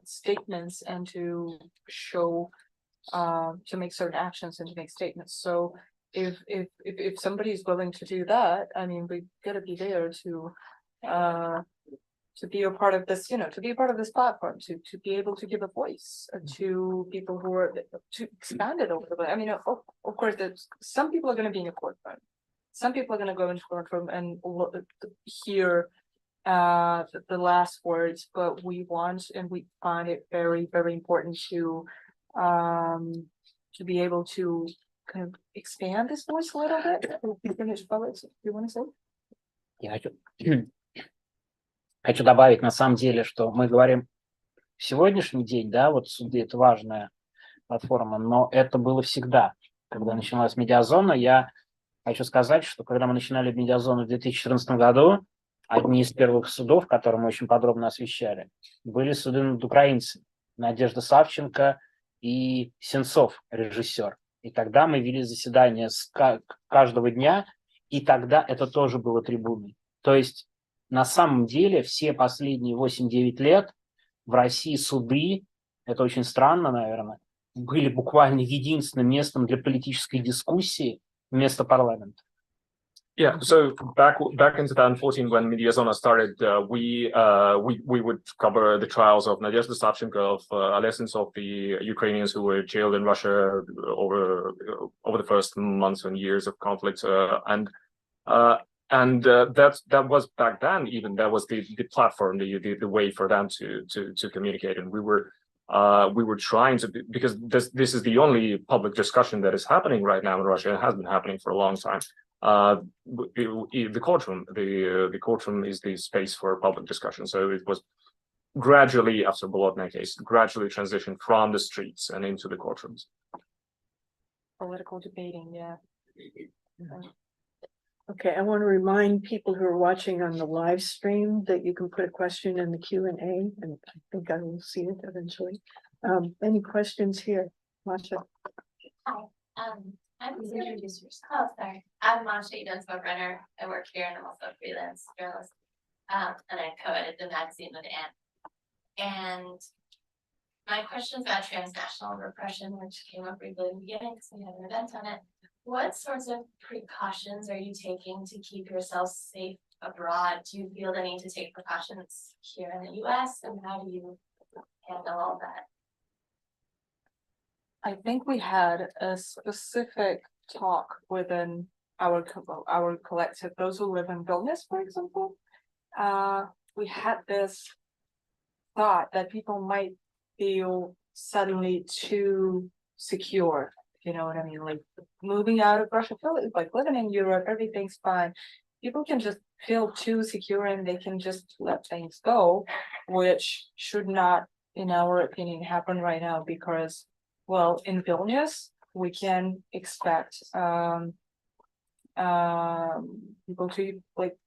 statements and to show to make certain actions and to make statements. So if somebody is willing to do that, I mean, we gotta be there to be a part of this, to be a part of this platform, to be able to give a voice to people who are, to expand it over the, I mean, of course, some people are going to be in a courtroom. Some people are going to go into courtroom and hear the last words, but we want, and we find it very, very important to be able to kind of expand this voice a little bit. You finished, Alex? Do you want to say? Я хочу добавить, на самом деле, что мы говорим в сегодняшний день, да, вот суды — это важная платформа, но это было всегда. Когда начиналась Медиазона, я хочу сказать, что когда мы начинали Медиазону в 2014 году, одни из первых судов, которые мы очень подробно освещали, были суды над украинцами. Надежда Савченко и Сенцов, режиссер. И тогда мы вели заседания каждого дня, и тогда это тоже было трибуной. То есть на самом деле все последние 8-9 лет в России суды, это очень странно, наверное, были буквально единственным местом для политической дискуссии вместо парламента. Yeah, so back in 2014, when Mediazona started, we would cover the trials of Nadezhda Savchenko, of Alesins, of the Ukrainians who were jailed in Russia over the first months and years of conflict, and that was back then. Even that was the platform, the way for them to communicate, and we were trying to, because this is the only public discussion that is happening right now in Russia. It has been happening for a long time. The courtroom is the space for public discussion. So it was gradually, after Bolotny case, gradually transitioned from the streets and into the courtrooms. Political debating, yeah. Okay, I want to remind people who are watching on the live stream that you can put a question in the Q&A, and I think I will see it eventually. Any questions here, Masha? Hi, I'm introduce yourself. Oh, sorry. I'm Masha Dunsbook Runner. I work here and I'm also a freelance journalist. And I co-edit the magazine with Anne. And my question's about transnational repression, which came up briefly in the beginning because we had an event on it. What sorts of precautions are you taking to keep yourself safe abroad? Do you feel the need to take precautions here in the US? And how do you handle all that? I think we had a specific talk within our collective, those who live in Vilnius, for example. We had this thought that people might feel suddenly too secure, you know what I mean? Like moving out of Russia, like living in Europe, everything's fine. People can just feel too secure and they can just let things go, which should not, in our opinion, happen right now because, well, in Vilnius, we can expect people to like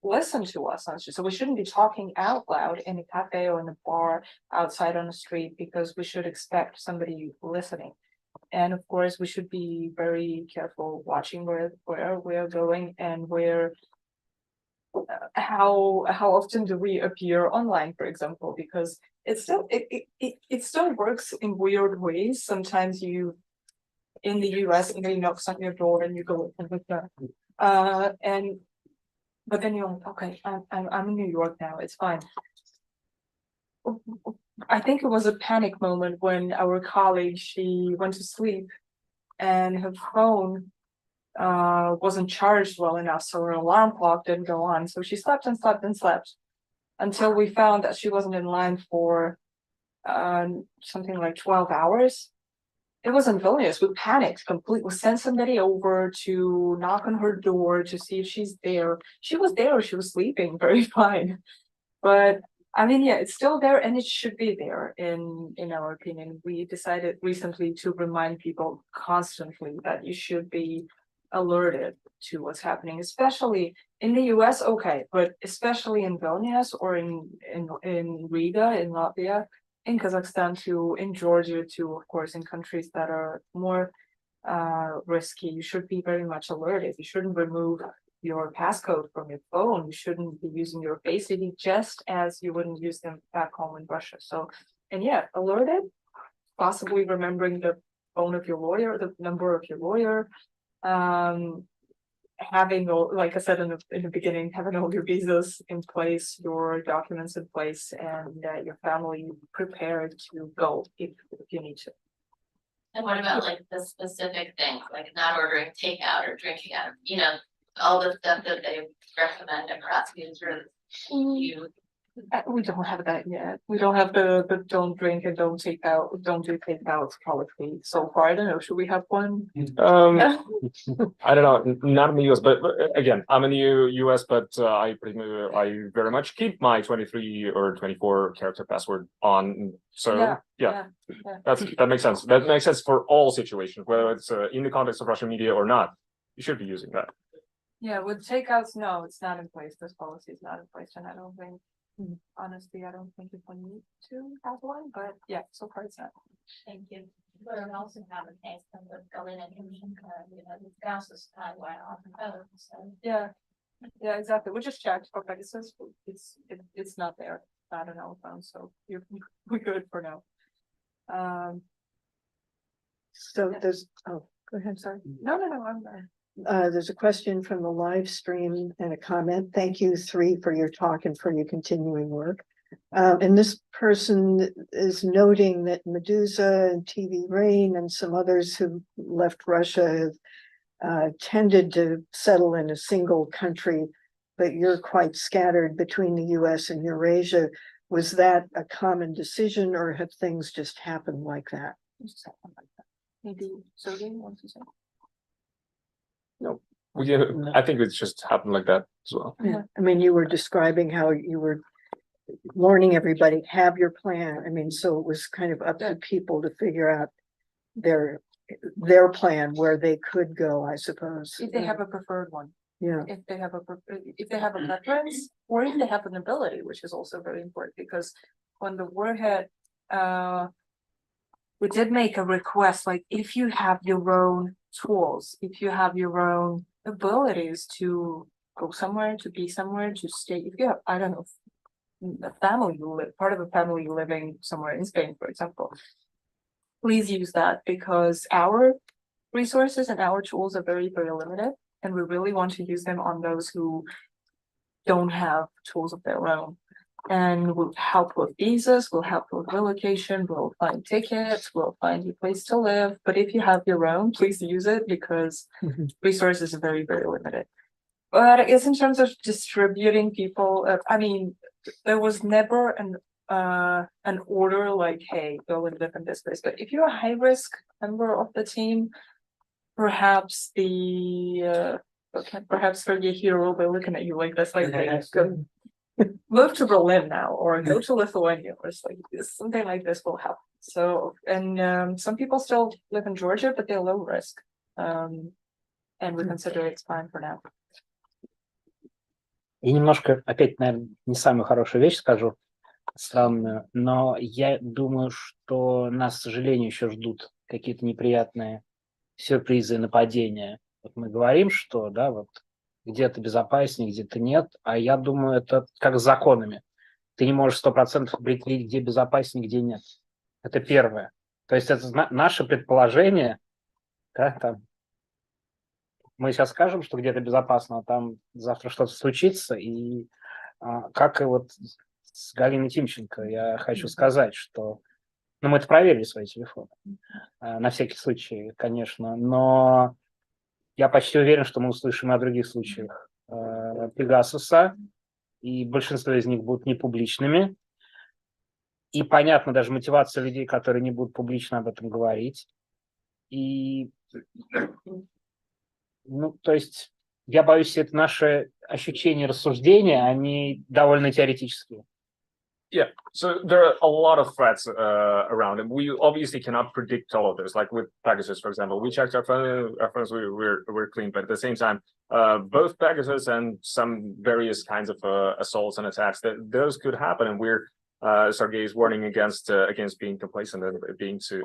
listen to us. So we shouldn't be talking out loud in a cafe or in a bar outside on the street because we should expect somebody listening. And of course, we should be very careful watching where we are going and where how often do we appear online, for example, because it still works in weird ways. Sometimes you in the US and they knocks on your door and you go with that. But then you're like, okay, I'm in New York now, it's fine. I think it was a panic moment when our colleague, she went to sleep and her phone wasn't charged well enough, so her alarm clock didn't go on. So she slept and slept and slept until we found that she wasn't in line for something like 12 hours. It was in Vilnius. We panicked completely. We sent somebody over to knock on her door to see if she's there. She was there. She was sleeping very fine. But I mean, yeah, it's still there and it should be there in our opinion. We decided recently to remind people constantly that you should be alerted to what's happening, especially in the US, okay, but especially in Vilnius or in Riga, in Latvia, in Kazakhstan too, in Georgia too, of course, in countries that are more risky, you should be very much alerted. You shouldn't remove your passcode from your phone. You shouldn't be using your Face ID just as you wouldn't use them back home in Russia. So, and yeah, alerted, possibly remembering the phone of your lawyer, the number of your lawyer, having, like I said in the beginning, having all your visas in place, your documents in place, and your family prepared to go if you need to. And what about like the specific things, like not ordering takeout or drinking out of, you know, all the stuff that they recommend and prosecutors you? We don't have that yet. We don't have the don't drink and don't take out, don't do takeouts policy so far. I don't know. Should we have one? I don't know, not in the US, but again, I'm in the US, but I very much keep my 23 or 24 character password on. So yeah. That makes sense. That makes sense for all situations, whether it's in the context of Russian media or not. You should be using that. Yeah, with takeouts, no, it's not in place. This policy is not in place, and I don't think, honestly, I don't think people need to have one. But yeah, so far it's not. Thank you. But it also have a case of the Kremlin and you know, the gas is tied why often so. Yeah, exactly. We just checked. Okay, it says it's not there. Not an phone, so we're good for now. So there's, oh, go ahead, sorry. No, I'm done. There's a question from the live stream and a comment. Thank you three for your talk and for your continuing work. And this person is noting that Medusa and TV Rain and some others who left Russia have tended to settle in a single country, but you're quite scattered between the US and Eurasia. Was that a common decision or have things just happened like that? Maybe Sergei wants to say. No, I think it's just happened like that as well. Yeah, I mean, you were describing how you were warning everybody, have your plan. I mean, so it was kind of up to people to figure out their their plan where they could go, I suppose. If they have a preferred one, Yeah, if they have a preference, or if they have an ability, which is also very important, because when the war hit, we did make a request, like, if you have your own tools, if you have your own abilities to go somewhere, to be somewhere, to stay, if you have, I don't know, a family, part of a family living somewhere in Spain, for example, please use that, because our resources and our tools are very, very limited, and we really want to use them on those who don't have tools of their own. And we'll help with visas, we'll help with relocation, we'll find tickets, we'll find you a place to live. But if you have your own, please use it, because Mhm. resources are very, very limited. But I guess in terms of distributing people, I mean, there was never an order like, hey, go and live in this place. But if you're a high risk member of the team, perhaps perhaps Sergei here will be looking at you like this, like, hey, go move to Berlin now, or go to Lithuania, or something like this will help. So, and some people still live in Georgia, but they're low risk. And we consider it's fine for now. И немножко, опять, наверное, не самую хорошую вещь скажу, странную, но я думаю, что нас, к сожалению, еще ждут какие-то неприятные сюрпризы и нападения. Вот мы говорим, что, да, вот где-то безопаснее, где-то нет, а я думаю, это как с законами. Ты не можешь 100% определить, где безопаснее, где нет. Это первое. То есть это наше предположение, да, там, мы сейчас скажем, что где-то безопасно, а там завтра что-то случится, и как и вот с Галиной Тимченко, я хочу сказать, что, ну, мы это проверили свои телефоны, на всякий случай, конечно, но я почти уверен, что мы услышим и о других случаях Пегасуса, и большинство из них будут не публичными, и понятно даже мотивация людей, которые не будут публично об этом говорить, и ну, то есть, я боюсь, это наши ощущения, рассуждения, они довольно теоретические. Yeah, so there are a lot of threats around, and we obviously cannot predict all of this. Like with Pegasus, for example, we checked our phones, we're clean, but at the same time, both Pegasus and some various kinds of assaults and attacks, those could happen, and we're Sergei is warning against being complacent and being too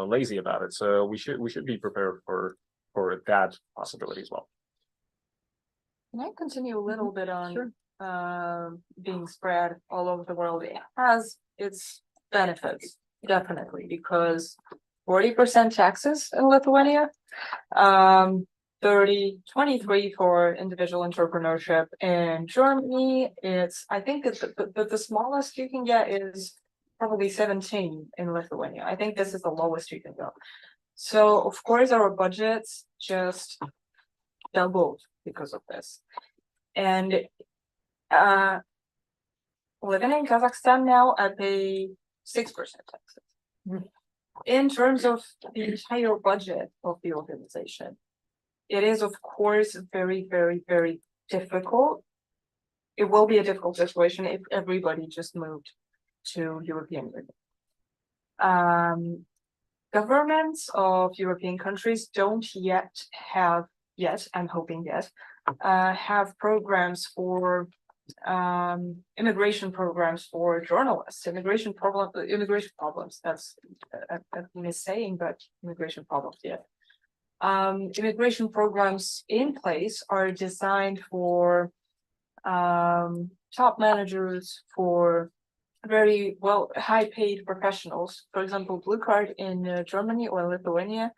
lazy about it. So we should be prepared for that possibility as well. Can I continue a little bit on Sure. Being spread all over the world? It has its benefits, definitely, because 40% taxes in Lithuania, 23 for individual entrepreneurship. In Germany, I think the smallest you can get is probably 17 in Lithuania. I think this is the lowest you can go. So, of course, our budgets just doubled because of this. And living in Kazakhstan now, I pay 6% taxes. In terms of the entire budget of the organization, it is, of course, very, very, very difficult. It will be a difficult situation if everybody just moved to European Union. Governments of European countries don't I'm hoping have programs for immigration programs for journalists, immigration problems. That's a missaying, but immigration problems, yeah. Immigration programs in place are designed for top managers, for very well high-paid professionals. For example, Blue Card in Germany or Lithuania,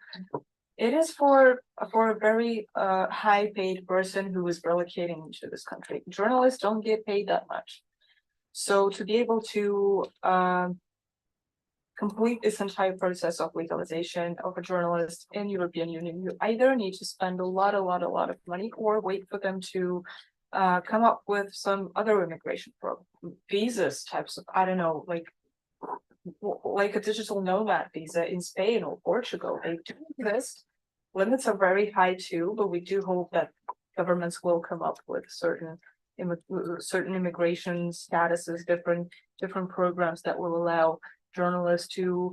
it is for a very high-paid person who is relocating into this country. Journalists don't get paid that much. So to be able to complete this entire process of legalization of a journalist in European Union, you either need to spend a lot of money, or wait for them to come up with some other immigration program, visas types of, I don't know, like a digital nomad visa in Spain or Portugal. They do exist. Limits are very high too, but we do hope that governments will come up with certain immigration statuses, different programs that will allow journalists to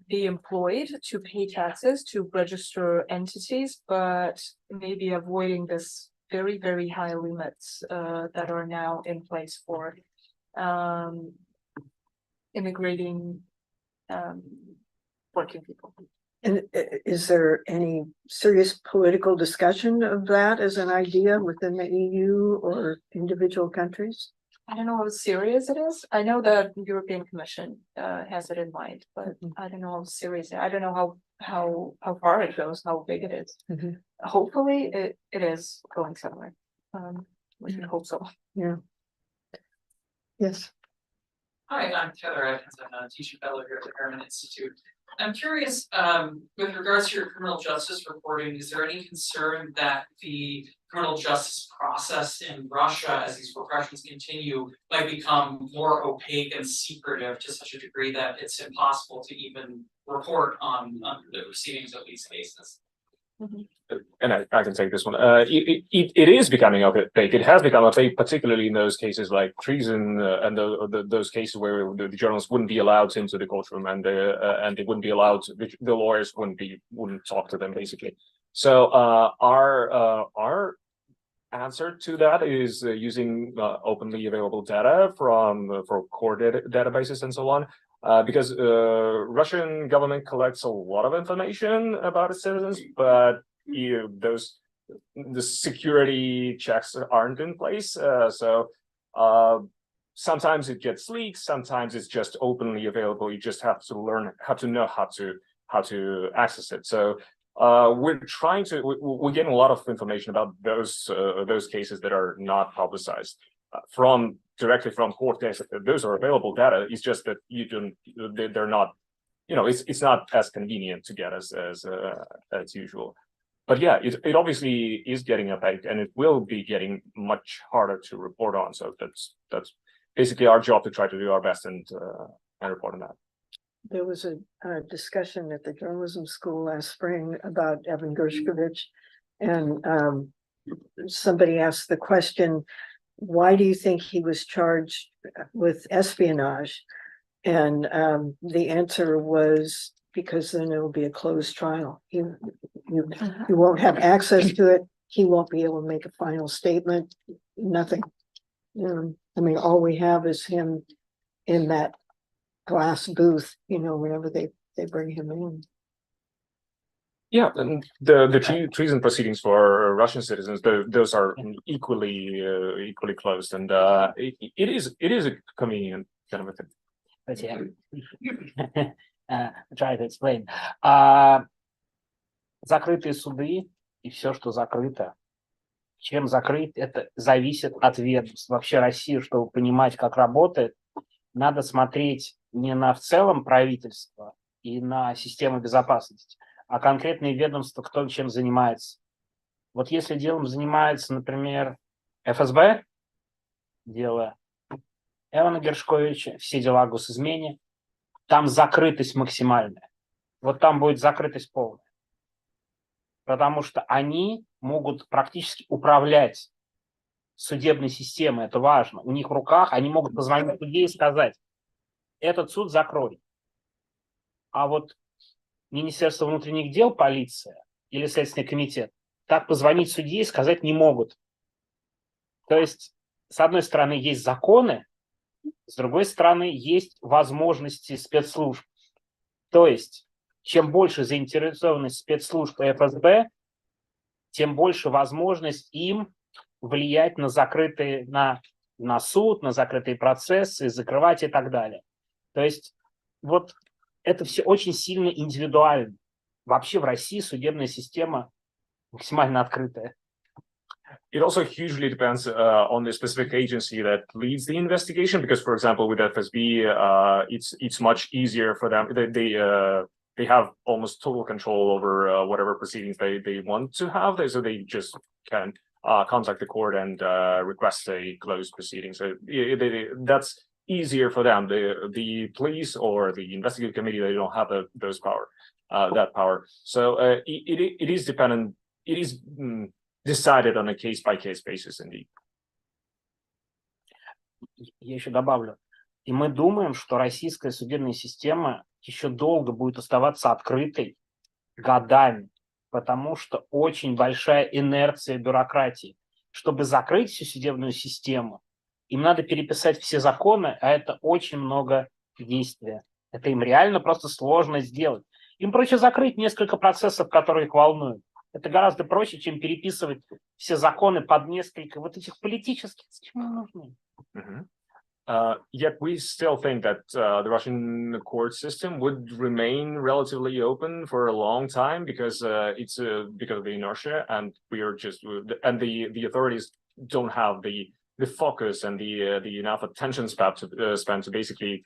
be employed to pay taxes, to register entities, but maybe avoiding this very, very high limits that are now in place for immigrating working people. And is there any serious political discussion of that as an idea within the EU or individual countries? I don't know how serious it is. I know the European Commission has it in mind, but I don't know how serious. I don't know how far it goes, how big it is. Hopefully, it is going somewhere. We should hope so. Yeah. Yes. Hi, I'm Taylor Atkins. I'm a teaching fellow here at the Harriman Institute. I'm curious, with regards to your criminal justice reporting, is there any concern that the criminal justice process in Russia, as these repressions continue, might become more opaque and secretive to such a degree that it's impossible to even report on the proceedings of these cases? And I can take this one. It is becoming opaque. It has become opaque, particularly in those cases like treason and those cases where the journalists wouldn't be allowed into the courtroom, and they wouldn't be allowed. The lawyers wouldn't talk to them basically. So our answer to that is using openly available data for court databases and so on. Because Russian government collects a lot of information about its citizens, but the security checks aren't in place. So sometimes it gets leaked, sometimes it's just openly available. You just have to learn how to access it. So we're getting a lot of information about those cases that are not publicized directly from court data. Those are available data. It's just that they're not, it's not as convenient to get as usual. But yeah, it obviously is getting opaque, and it will be getting much harder to report on. So that's basically our job, to try to do our best and report on that. There was a discussion at the journalism school last spring about Evan Gershkovich, and somebody asked the question, why do you think he was charged with espionage? And the answer was, because then it'll be a closed trial. You won't have access to it. He won't be able to make a final statement. Nothing. I mean, all we have is him in that glass booth, whenever they bring him in. Yeah, and the treason proceedings for Russian citizens, those are equally closed, and it is a convenient kind of a thing. But yeah, try to explain. Закрытые суды и все, что закрыто. Чем закрыть, это зависит от ведомств. Вообще Россия, чтобы понимать, как работает, надо смотреть не на в целом правительство и на систему безопасности, а конкретные ведомства, кто чем занимается. Вот если делом занимается, например, ФСБ, дело Эвана Гершковича, все дела о госизмене, там закрытость максимальная. Вот там будет закрытость полная. Потому что они могут практически управлять судебной системой, это важно. У них в руках, они могут позвонить судье и сказать, этот суд закрой. А вот Министерство внутренних дел, полиция или Следственный комитет так позвонить судье и сказать не могут. То есть, с одной стороны, есть законы, с другой стороны, есть возможности спецслужб. То есть, чем больше заинтересованность спецслужб и ФСБ, тем больше возможность им влиять на закрытые, на суд, на закрытые процессы, закрывать и так далее. То есть, вот это все очень сильно индивидуально. Вообще в России судебная система максимально открытая. It also hugely depends on the specific agency that leads the investigation, because, for example, with FSB, it's much easier for them. They have almost total control over whatever proceedings they want to have. So they just can contact the court and request a closed proceeding. So that's easier for them. The police or the investigative committee, they don't have that power. So it is dependent. It is decided on a case-by-case basis, indeed. Я еще добавлю. И мы думаем, что российская судебная система еще долго будет оставаться открытой, годами, потому что очень большая инерция бюрократии. Чтобы закрыть всю судебную систему, им надо переписать все законы, а это очень много действия. Это им реально просто сложно сделать. Им проще закрыть несколько процессов, которые их волнуют. Это гораздо проще, чем переписывать все законы под несколько вот этих политических. Зачем они нужны? Yet we still think that the Russian court system would remain relatively open for a long time because it's because of the inertia, and we are just and the authorities don't have the focus and the enough attention span to basically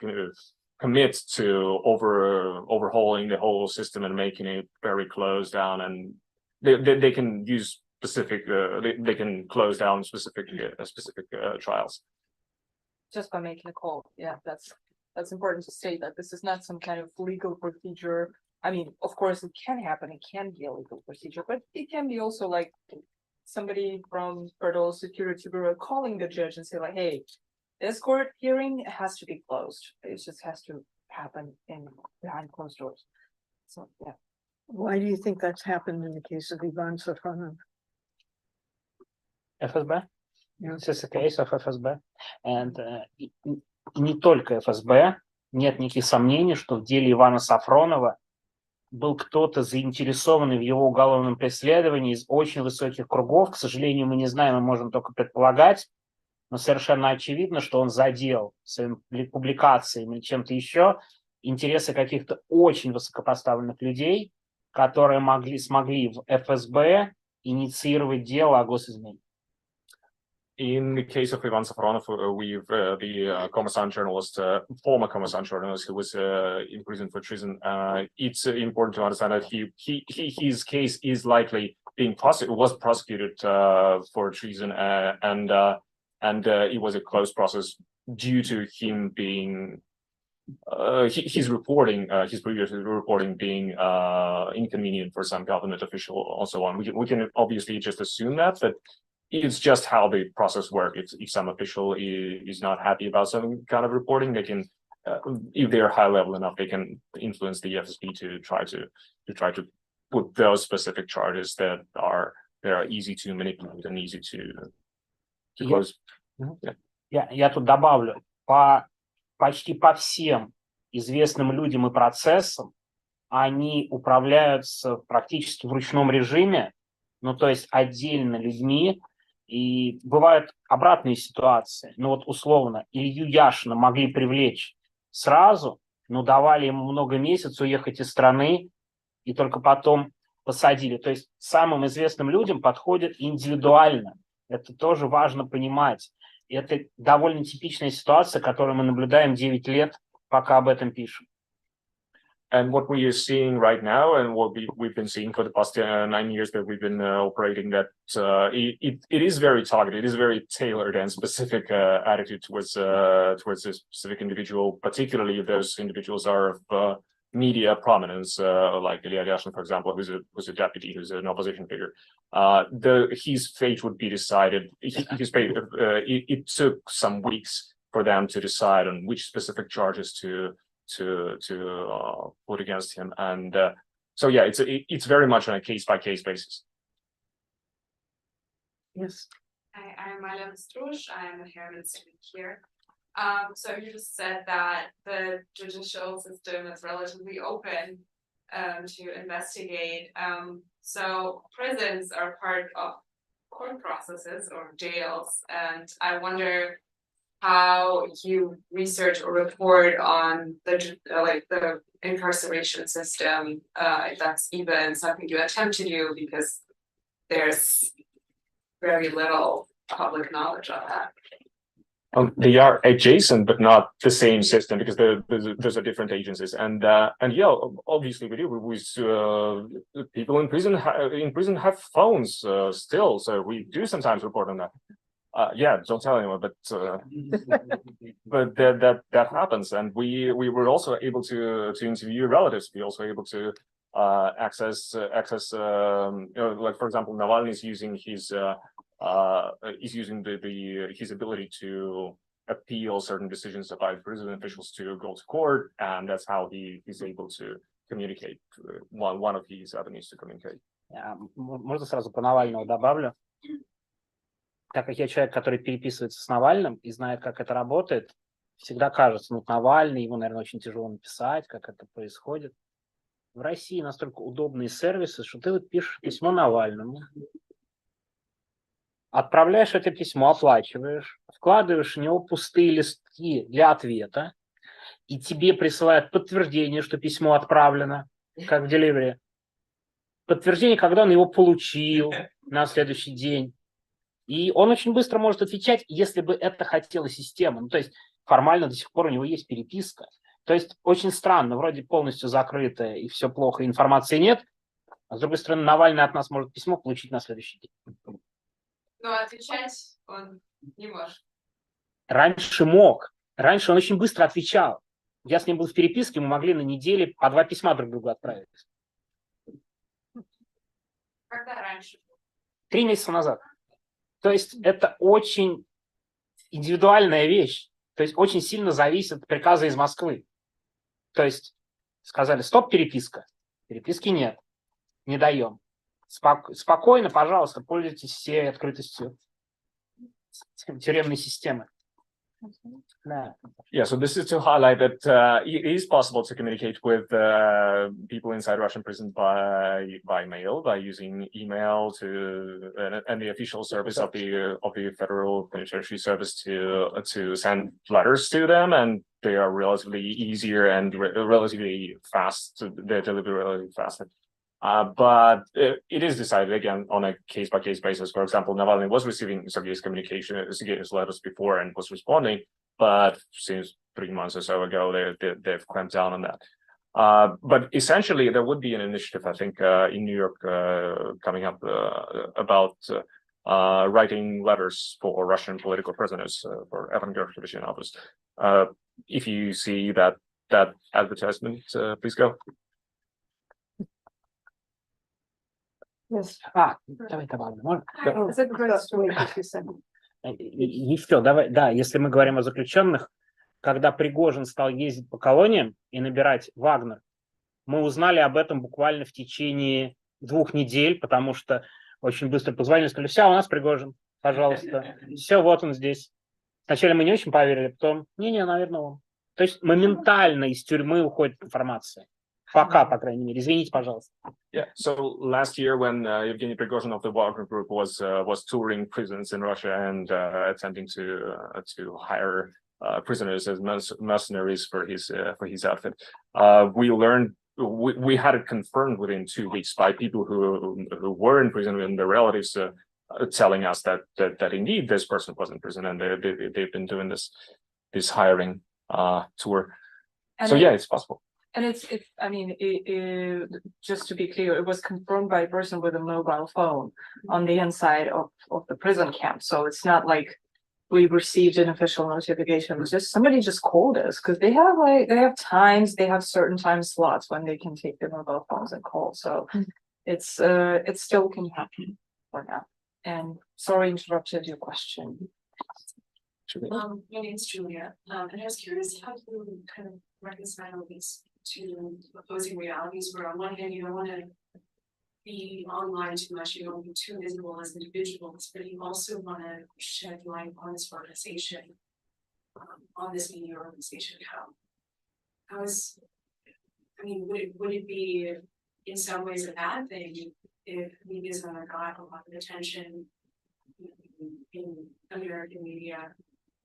commit to overhauling the whole system and making it very closed down, and they can use specific they can close down specific trials. Just by making a call. Yeah, that's important to state that this is not some kind of legal procedure. I mean, of course, it can happen. It can be a legal procedure, but it can be also like somebody from Federal Security Bureau calling the judge and say like, hey, this court hearing has to be closed. It just has to happen behind closed doors. So, yeah. Why do you think that's happened in the case of Ivan Safronov? ФСБ? This is a case of ФСБ. And и не только ФСБ, нет никаких сомнений, что в деле Ивана Сафронова был кто-то заинтересованный в его уголовном преследовании из очень высоких кругов. К сожалению, мы не знаем, мы можем только предполагать, но совершенно очевидно, что он задел своими публикациями или чем-то еще интересы каких-то очень высокопоставленных людей, которые смогли в ФСБ инициировать дело о госизмене. In the case of Ivan Safronov, the Kommersant journalist, former Kommersant journalist who was in prison for treason, it's important to understand that his case is likely was prosecuted for treason, and it was a closed process due to him being his previous reporting being inconvenient for some government official and so on. We can obviously just assume that it's just how the process works. If some official is not happy about some kind of reporting, they can, if they are high level enough, they can influence the FSB to try to put those specific charges that are easy to manipulate and easy to close. Я тут добавлю, почти по всем известным людям и процессам они управляются практически в ручном режиме, ну то есть отдельно людьми. И бывают обратные ситуации. Ну вот условно, Илью Яшина могли привлечь сразу, но давали ему много месяцев уехать из страны и только потом посадили. То есть самым известным людям подходят индивидуально. Это тоже важно понимать. И это довольно типичная ситуация, которую мы наблюдаем 9 лет, пока об этом пишем. And what we are seeing right now, and what we've been seeing for the past 9 years that we've been operating, that it is very targeted, it is very tailored and specific attitude towards a specific individual, particularly if those individuals are of media prominence, like Ilya Yashin, for example, who's a deputy, who's an opposition figure. His fate would be decided. His fate. It took some weeks for them to decide on which specific charges to put against him, and so yeah, it's very much on a case-by-case basis. Yes. Hi, I'm Marlene Strush. I'm a Harriman student here. So you just said that the judicial system is relatively open to investigate. So prisons are part of court processes or jails, and I wonder how you research or report on the incarceration system, if that's even something you attempt to do, because there's very little public knowledge on that. They are adjacent, but not the same system, because those are different agencies. And yeah, obviously we do. People in prison have phones still, so we do sometimes report on that. Yeah, don't tell anyone, but that happens, and we were also able to interview relatives. We also able to access like for example, Navalny is using his ability to appeal certain decisions by prison officials to go to court, and that's how he's able to communicate. One of his avenues to communicate. Можно сразу по Навальному добавлю? Так как я человек, который переписывается с Навальным и знает, как это работает, всегда кажется, ну, Навальный, ему, наверное, очень тяжело написать, как это происходит. В России настолько удобные сервисы, что ты вот пишешь письмо Навальному, отправляешь это письмо, оплачиваешь, вкладываешь в него пустые листки для ответа, и тебе присылают подтверждение, что письмо отправлено, как в Delivery. Подтверждение, когда он его получил на следующий день. И он очень быстро может отвечать, если бы это хотела система. Ну, то есть формально до сих пор у него есть переписка. То есть очень странно, вроде полностью закрыто и все плохо, информации нет. А с другой стороны, Навальный от нас может письмо получить на следующий день. Но отвечать он не может. Раньше мог. Раньше он очень быстро отвечал. Я с ним был в переписке, мы могли на неделе по 2 письма друг другу отправить. Когда раньше? 3 месяца назад. То есть это очень индивидуальная вещь. То есть очень сильно зависит от приказа из Москвы. То есть сказали, стоп, переписка. Переписки нет. Не даем. Спокойно, пожалуйста, пользуйтесь всей открытостью тюремной системы. Yeah, so this is to highlight that it is possible to communicate with people inside Russian prisons by mail, by using email and the official service of the Federal Penitentiary Service to send letters to them, and they are relatively easier and relatively fast. They're delivered relatively fast. But it is decided again on a case-by-case basis. For example, Navalny was receiving Sergei's letters before and was responding, but since 3 months or so ago, they've clamped down on that. But essentially, there would be an initiative, I think, in New York coming up about writing letters for Russian political prisoners for avant-garde division office. If you see that advertisement, please go. Yes. Давай добавлю, можно? Is it great story? Wait just a second. Еще, давай, да, если мы говорим о заключенных, когда Пригожин стал ездить по колониям и набирать Вагнер, мы узнали об этом буквально в течение 2 недель, потому что очень быстро позвонили, сказали, все, у нас Пригожин, пожалуйста, все, вот он здесь. Сначала мы не очень поверили, потом, не, наверное, он. То есть моментально из тюрьмы уходит информация. Пока, по крайней мере. Извините, пожалуйста. Yeah. So last year, when Evgeny Prigozhin of the Wagner Group was touring prisons in Russia and attempting to hire prisoners as mercenaries for his outfit, we learned we had it confirmed within 2 weeks by people who were in prison and their relatives telling us that indeed this person was in prison and they've been doing this hiring tour. And so yeah, it's possible. And it's I mean, just to be clear, it was confirmed by a person with a mobile phone on the inside of the prison camp. So it's not like we received an official notification. It was just somebody just called us because they have certain time slots when they can take their mobile phones and call. So it still can happen for now. And sorry, interrupted your question. My name's Julia, and I was curious how you kind of reconcile these two opposing realities where on one hand you don't want to be online too much, you don't want to be too visible as individuals, but you also want to shed light on this organization, on this media organization. Would it be in some ways a bad thing if Mediazona got a lot of attention in American media?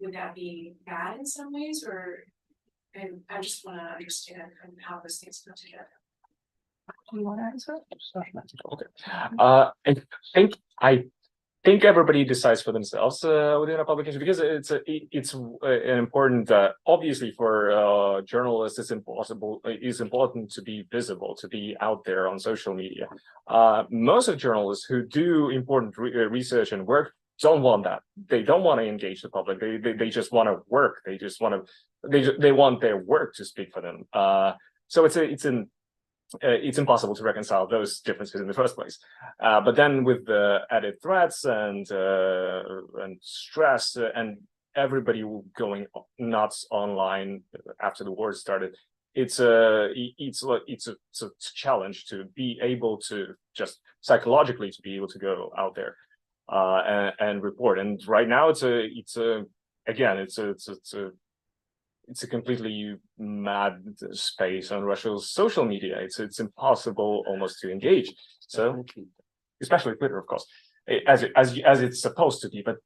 Would that be bad in some ways, or? And I just want to understand kind of how those things come together. Do you want to answer? Okay. I think everybody decides for themselves within a publication because it's an important. Obviously, for journalists, it's important to be visible, to be out there on social media. Most of journalists who do important research and work don't want that. They don't want to engage the public. They just want to work. They want their work to speak for them. So it's impossible to reconcile those differences in the first place. But then with the added threats and stress everybody going nuts online after the war started. It's a challenge to be able to just psychologically to be able to go out there and report. And right now it's a completely mad space on Russia's social media. It's impossible almost to engage. So especially Twitter, of course, as it's supposed to be. But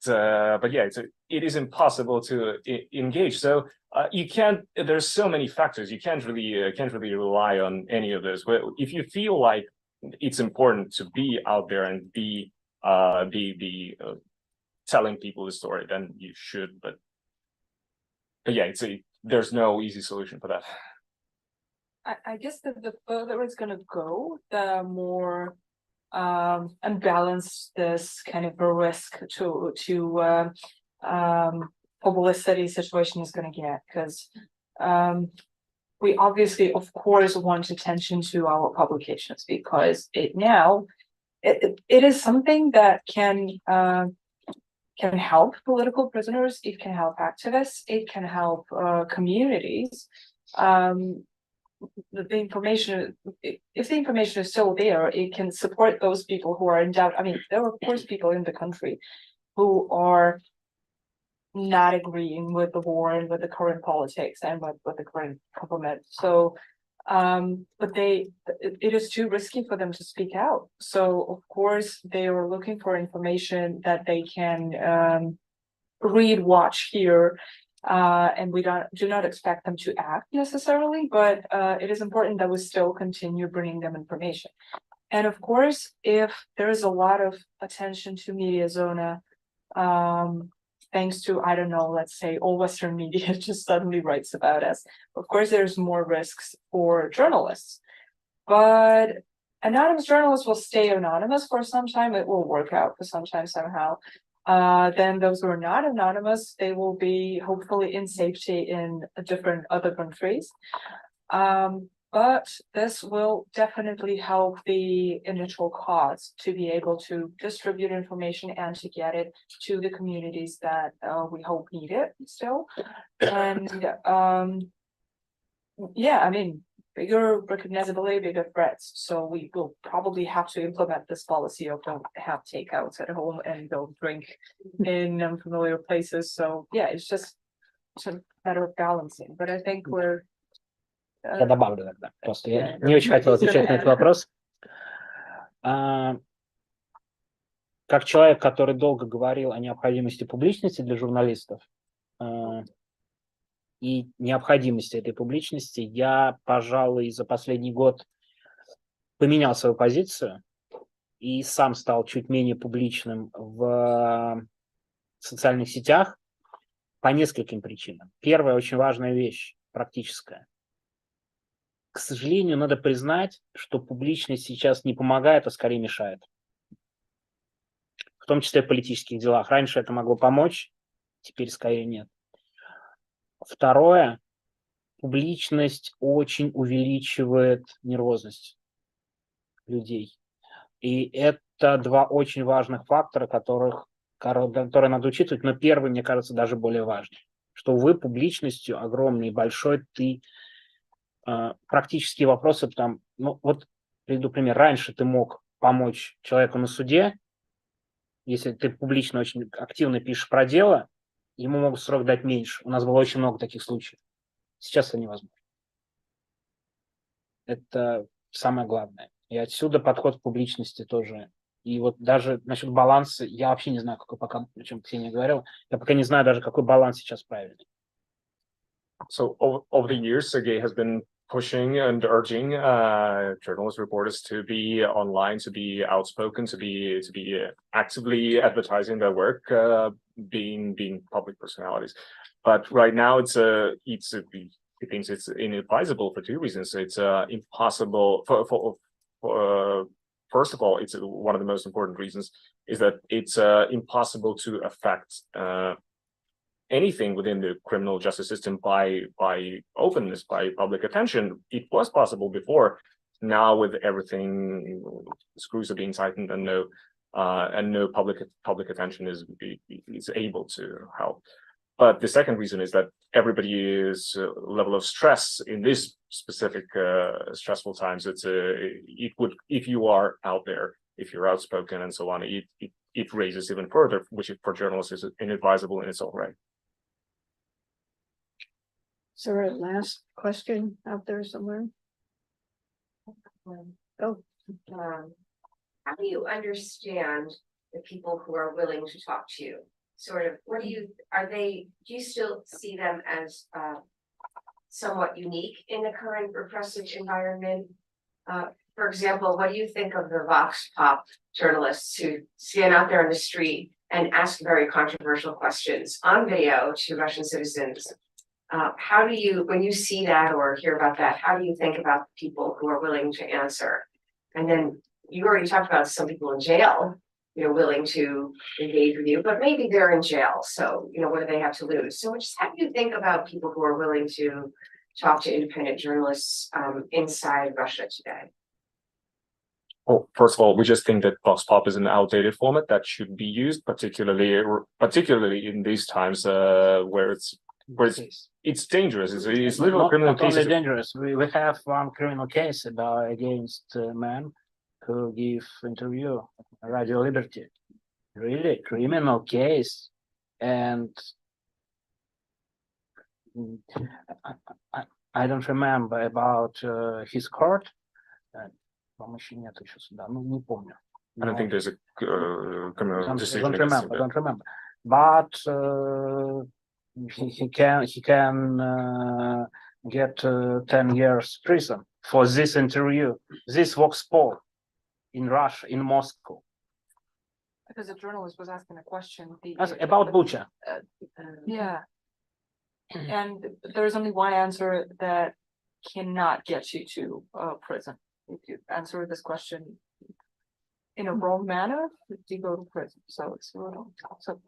yeah, it is impossible to engage. So you can't. There's so many factors. You can't really rely on any of those. But if you feel like it's important to be out there and be telling people the story, then you should. But yeah, there's no easy solution for that. I guess that the further it's gonna go, the more unbalanced this kind of a risk to publicity situation is gonna get, because we obviously, of course, want attention to our publications, because it is something that can help political prisoners, it can help activists, it can help communities. The information, if the information is still there, it can support those people who are in doubt. I mean, there are of course people in the country who are not agreeing with the war and with the current politics and with the current government. So but it is too risky for them to speak out. So of course they are looking for information that they can read, watch, hear, and we do not expect them to act necessarily, but it is important that we still continue bringing them information. And of course, if there is a lot of attention to Mediazona, thanks to, I don't know, let's say all Western media just suddenly writes about us. Of course, there's more risks for journalists, but anonymous journalists will stay anonymous for some time. It will work out for some time somehow. Then those who are not anonymous, they will be hopefully in safety in different other countries. But this will definitely help the initial cause to be able to distribute information and to get it to the communities that we hope need it still. And yeah, I mean, bigger recognizability, bigger threats. So we will probably have to implement this policy of don't have takeouts at home and don't drink in unfamiliar places. So yeah, it's a matter of balancing. But I think we're Я добавлю тогда. Просто я не очень хотел отвечать на этот вопрос. Как человек, который долго говорил о необходимости публичности для журналистов и необходимости этой публичности, я, пожалуй, за последний год поменял свою позицию и сам стал чуть менее публичным в социальных сетях по нескольким причинам. Первая очень важная вещь, практическая. К сожалению, надо признать, что публичность сейчас не помогает, а скорее мешает. В том числе в политических делах. Раньше это могло помочь, теперь скорее нет. Второе, публичность очень увеличивает нервозность людей. И это два очень важных фактора, которые надо учитывать, но первый, мне кажется, даже более важный. Что вы публичностью огромной и большой, ты практические вопросы там, ну вот приведу пример, раньше ты мог помочь человеку на суде, если ты публично очень активно пишешь про дело, ему могут срок дать меньше. У нас было очень много таких случаев. Сейчас это невозможно. Это самое главное. И отсюда подход к публичности тоже. И вот даже насчет баланса, я вообще не знаю, какой пока, о чем Ksenia говорила, я пока не знаю даже, какой баланс сейчас правильный. So over the years, Sergei has been pushing and urging journalists, reporters to be online, to be outspoken, to be actively advertising their work, being public personalities. But right now, he thinks it's inadvisable for two reasons. It's impossible for first of all, it's one of the most important reasons is that it's impossible to affect anything within the criminal justice system by openness, by public attention. It was possible before. Now with everything, screws are being tightened and no public attention is able to help. But the second reason is that everybody's level of stress in this specific stressful times, it would, if you are out there, if you're outspoken and so on, it raises even further, which for journalists is inadvisable in its own right. Is there a last question out there somewhere? Oh, How do you understand the people who are willing to talk to you? Sort of, what do you still see them as somewhat unique in the current repressive environment? For example, what do you think of the Vox Pop journalists who stand out there on the street and ask very controversial questions on video to Russian citizens? How do you, when you see that or hear about that, how do you think about the people who are willing to answer? And then you already talked about some people in jail, willing to engage with you, but maybe they're in jail. So, what do they have to lose? So just how do you think about people who are willing to talk to independent journalists inside Russia today? Well, first of all, we just think that Vox Pop is an outdated format that should be used, particularly in these times where it's dangerous. It's literal criminal not only cases. dangerous. We have one criminal case against a man who give interview at Radio Liberty. Really criminal case, and I don't remember about his court. I don't think there's a criminal decision. I don't remember. But he can get 10 years prison for this interview. This Vox Pop in Russia, in Moscow. Because the journalist was asking a question. About Bucha. Yeah. And there's only one answer that cannot get you to prison. If you answer this question in a wrong manner, you go to prison. So it's so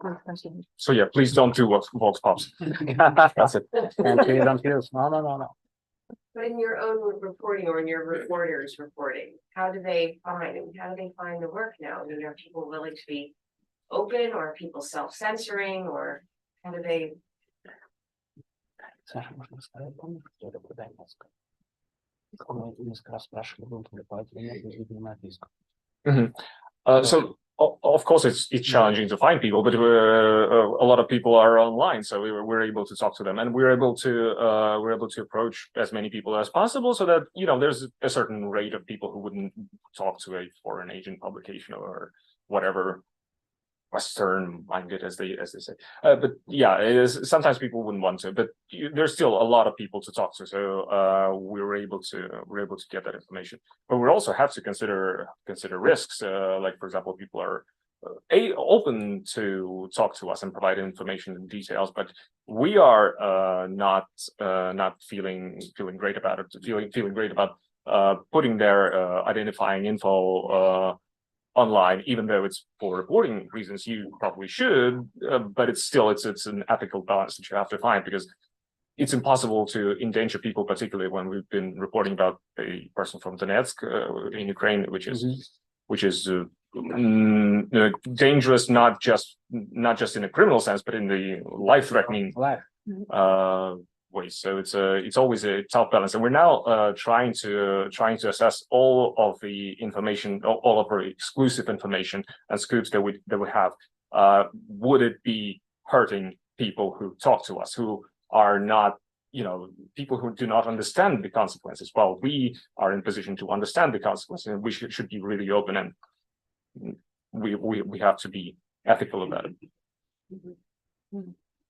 please continue. So yeah, please don't do Vox Pops. That's it. And you don't use. No. But in your own reporting or in your reporters' reporting, how do they find the work now? Are people willing to be open, or are people self-censoring, or how do they? So of course it's challenging to find people, but a lot of people are online, so we're able to talk to them, and we're able to approach as many people as possible, so that there's a certain rate of people who wouldn't talk to a foreign agent publication or whatever Western minded, as they say. But yeah, it is, sometimes people wouldn't want to, but there's still a lot of people to talk to, so we're able to get that information. But we also have to consider risks, like for example, people are open to talk to us and provide information and details, but we are not feeling great about it, feeling great about putting their identifying info online, even though it's for reporting reasons. You probably should, but it's an ethical balance that you have to find, because it's impossible to endanger people, particularly when we've been reporting about a person from Donetsk in Ukraine, which is dangerous, not just in a criminal sense, but in the life-threatening ways. So it's always a tough balance, and we're now trying to assess all of the information, all of our exclusive information and scoops that we have. Would it be hurting people who talk to us, who are not, people who do not understand the consequences? Well, we are in position to understand the consequences, and we should be really open, and we have to be ethical about it.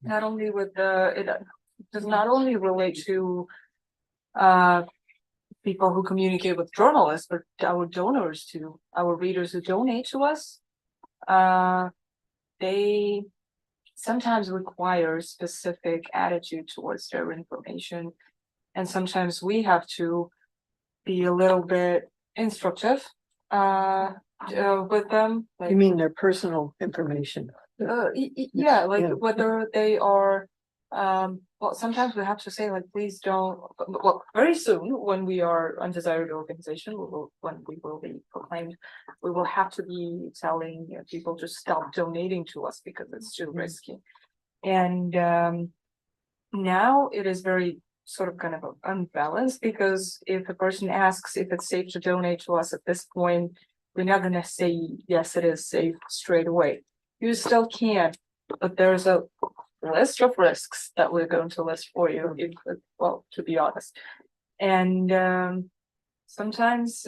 Not only with it does not only relate to people who communicate with journalists, but our donors too, our readers who donate to us. They sometimes require specific attitude towards their information, and sometimes we have to be a little bit instructive with them. Like, you mean their personal information? Yeah, like whether they are well, sometimes we have to say, like, please don't. Well, very soon, when we are undesired organization, when we will be proclaimed, we will have to be telling people to stop donating to us because it's too risky. And now it is very sort of kind of unbalanced, because if a person asks if it's safe to donate to us at this point, we're not gonna say yes, it is safe straight away. You still can, but there's a list of risks that we're going to list for you, if, well, to be honest. And sometimes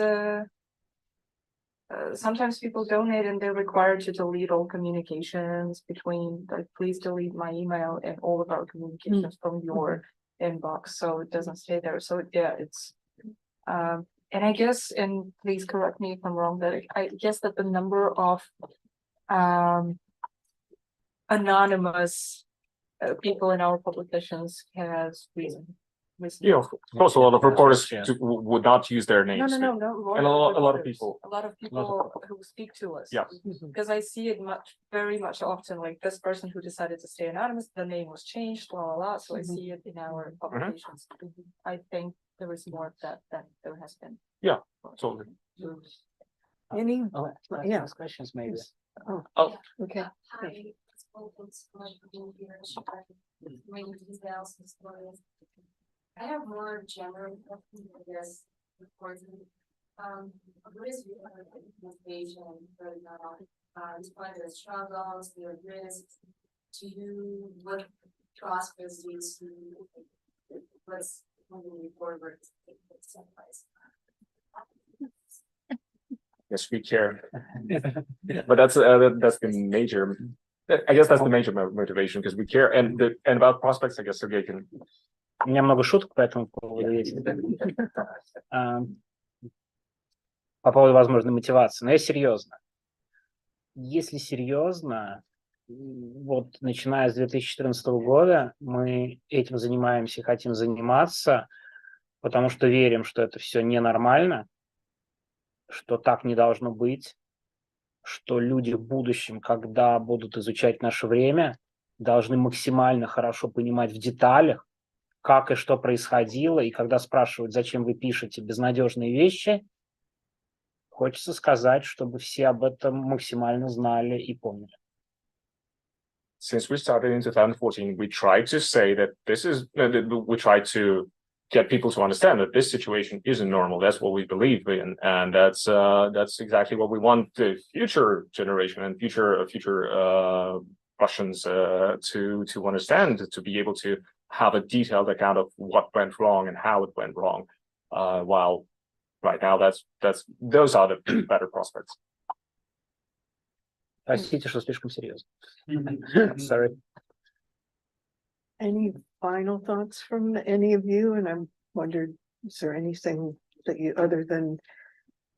sometimes people donate and they're required to delete all communications between, like, please delete my email and all of our communications from your inbox, so it doesn't stay there. So yeah, it's and I guess, and please correct me if I'm wrong, that I guess that the number of anonymous people in our publications has risen. Yeah, of course, a lot of reporters Yeah. would not use their names. No. And a lot of reporters, people. A lot of people who speak to us. Yeah. Because I see it very much often, like this person who decided to stay anonymous, the name was changed, blah. So I see it in our publications. I think there is more of that than there has been. Yeah, totally. Any, yeah. Last questions maybe. Oh. Okay. Hi, it's open to like being here, sharing details and stories. I have more general questions, I guess, what is your motivation for now? Despite the struggles, the risks, do you look prospects do you see what's moving forward to take this advice? Yes, we care. But that's the major. I guess that's the major motivation, because we care, and about prospects, I guess Sergei can. У меня много шуток по этому поводу есть. По поводу возможной мотивации. Но я серьезно. Если серьезно, вот начиная с 2014 года мы этим занимаемся и хотим заниматься, потому что верим, что это все ненормально, что так не должно быть, что люди в будущем, когда будут изучать наше время, должны максимально хорошо понимать в деталях, как и что происходило, и когда спрашивают, зачем вы пишете безнадежные вещи, хочется сказать, чтобы все об этом максимально знали и помнили. Since we started in 2014, we tried to say that we tried to get people to understand that this situation isn't normal. That's what we believe in, and that's exactly what we want the future generation and future Russians to understand, to be able to have a detailed account of what went wrong and how it went wrong. While right now, those are the better prospects. Простите, что слишком серьезно. Sorry. Any final thoughts from any of you? And I'm wondered, is there anything that you, other than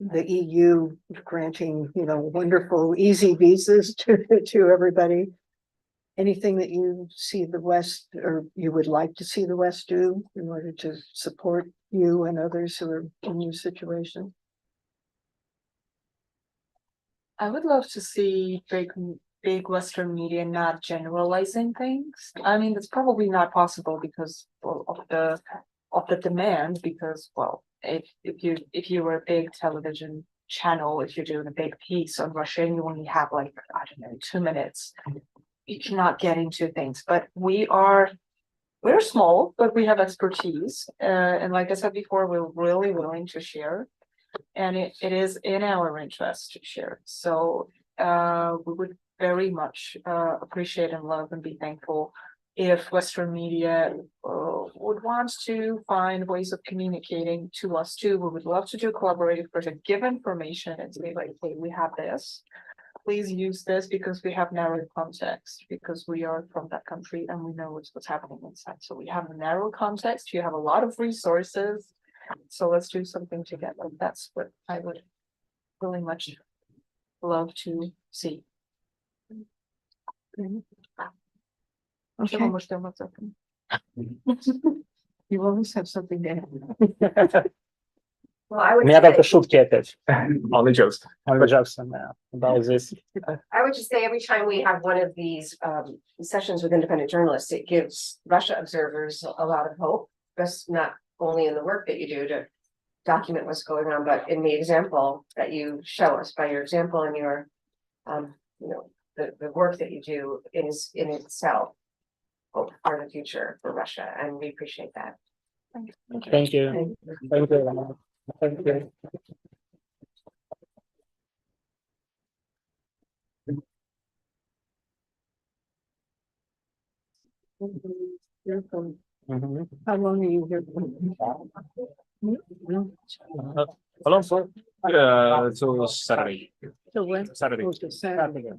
the EU granting, wonderful, easy visas to everybody? Anything that you see the West, or you would like to see the West do in order to support you and others who are in your situation? I would love to see big Western media not generalizing things. I mean, that's probably not possible because of the demand. Because, well, if you were a big television channel, if you're doing a big piece on Russia and you only have, like, I don't know, 2 minutes, you cannot get into things. But we're small, but we have expertise, and like I said before, we're really willing to share. And it is in our interest to share. So we would very much appreciate and love and be thankful if Western media would want to find ways of communicating to us too. We would love to do collaborative project, give information and say, like, hey, we have this. Please use this because we have narrow context, because we are from that country and we know what's happening inside. So we have a narrow context. You have a lot of resources. So let's do something together. That's what I would really much love to see. Okay. You always have something to add. Well, I У would меня только say, шутки опять. Only jokes. Only jokes about this. I would just say every time we have one of these sessions with independent journalists, it gives Russia observers a lot of hope, just not only in the work that you do to document what's going on, but in the example that you show us by your example and your, the work that you do is in itself for the future for Russia, and we appreciate that. Thank you. Thank you. Thank you. Mhm. How long are you here? How long for? Till Saturday. Till when? Saturday. Oh, till Saturday.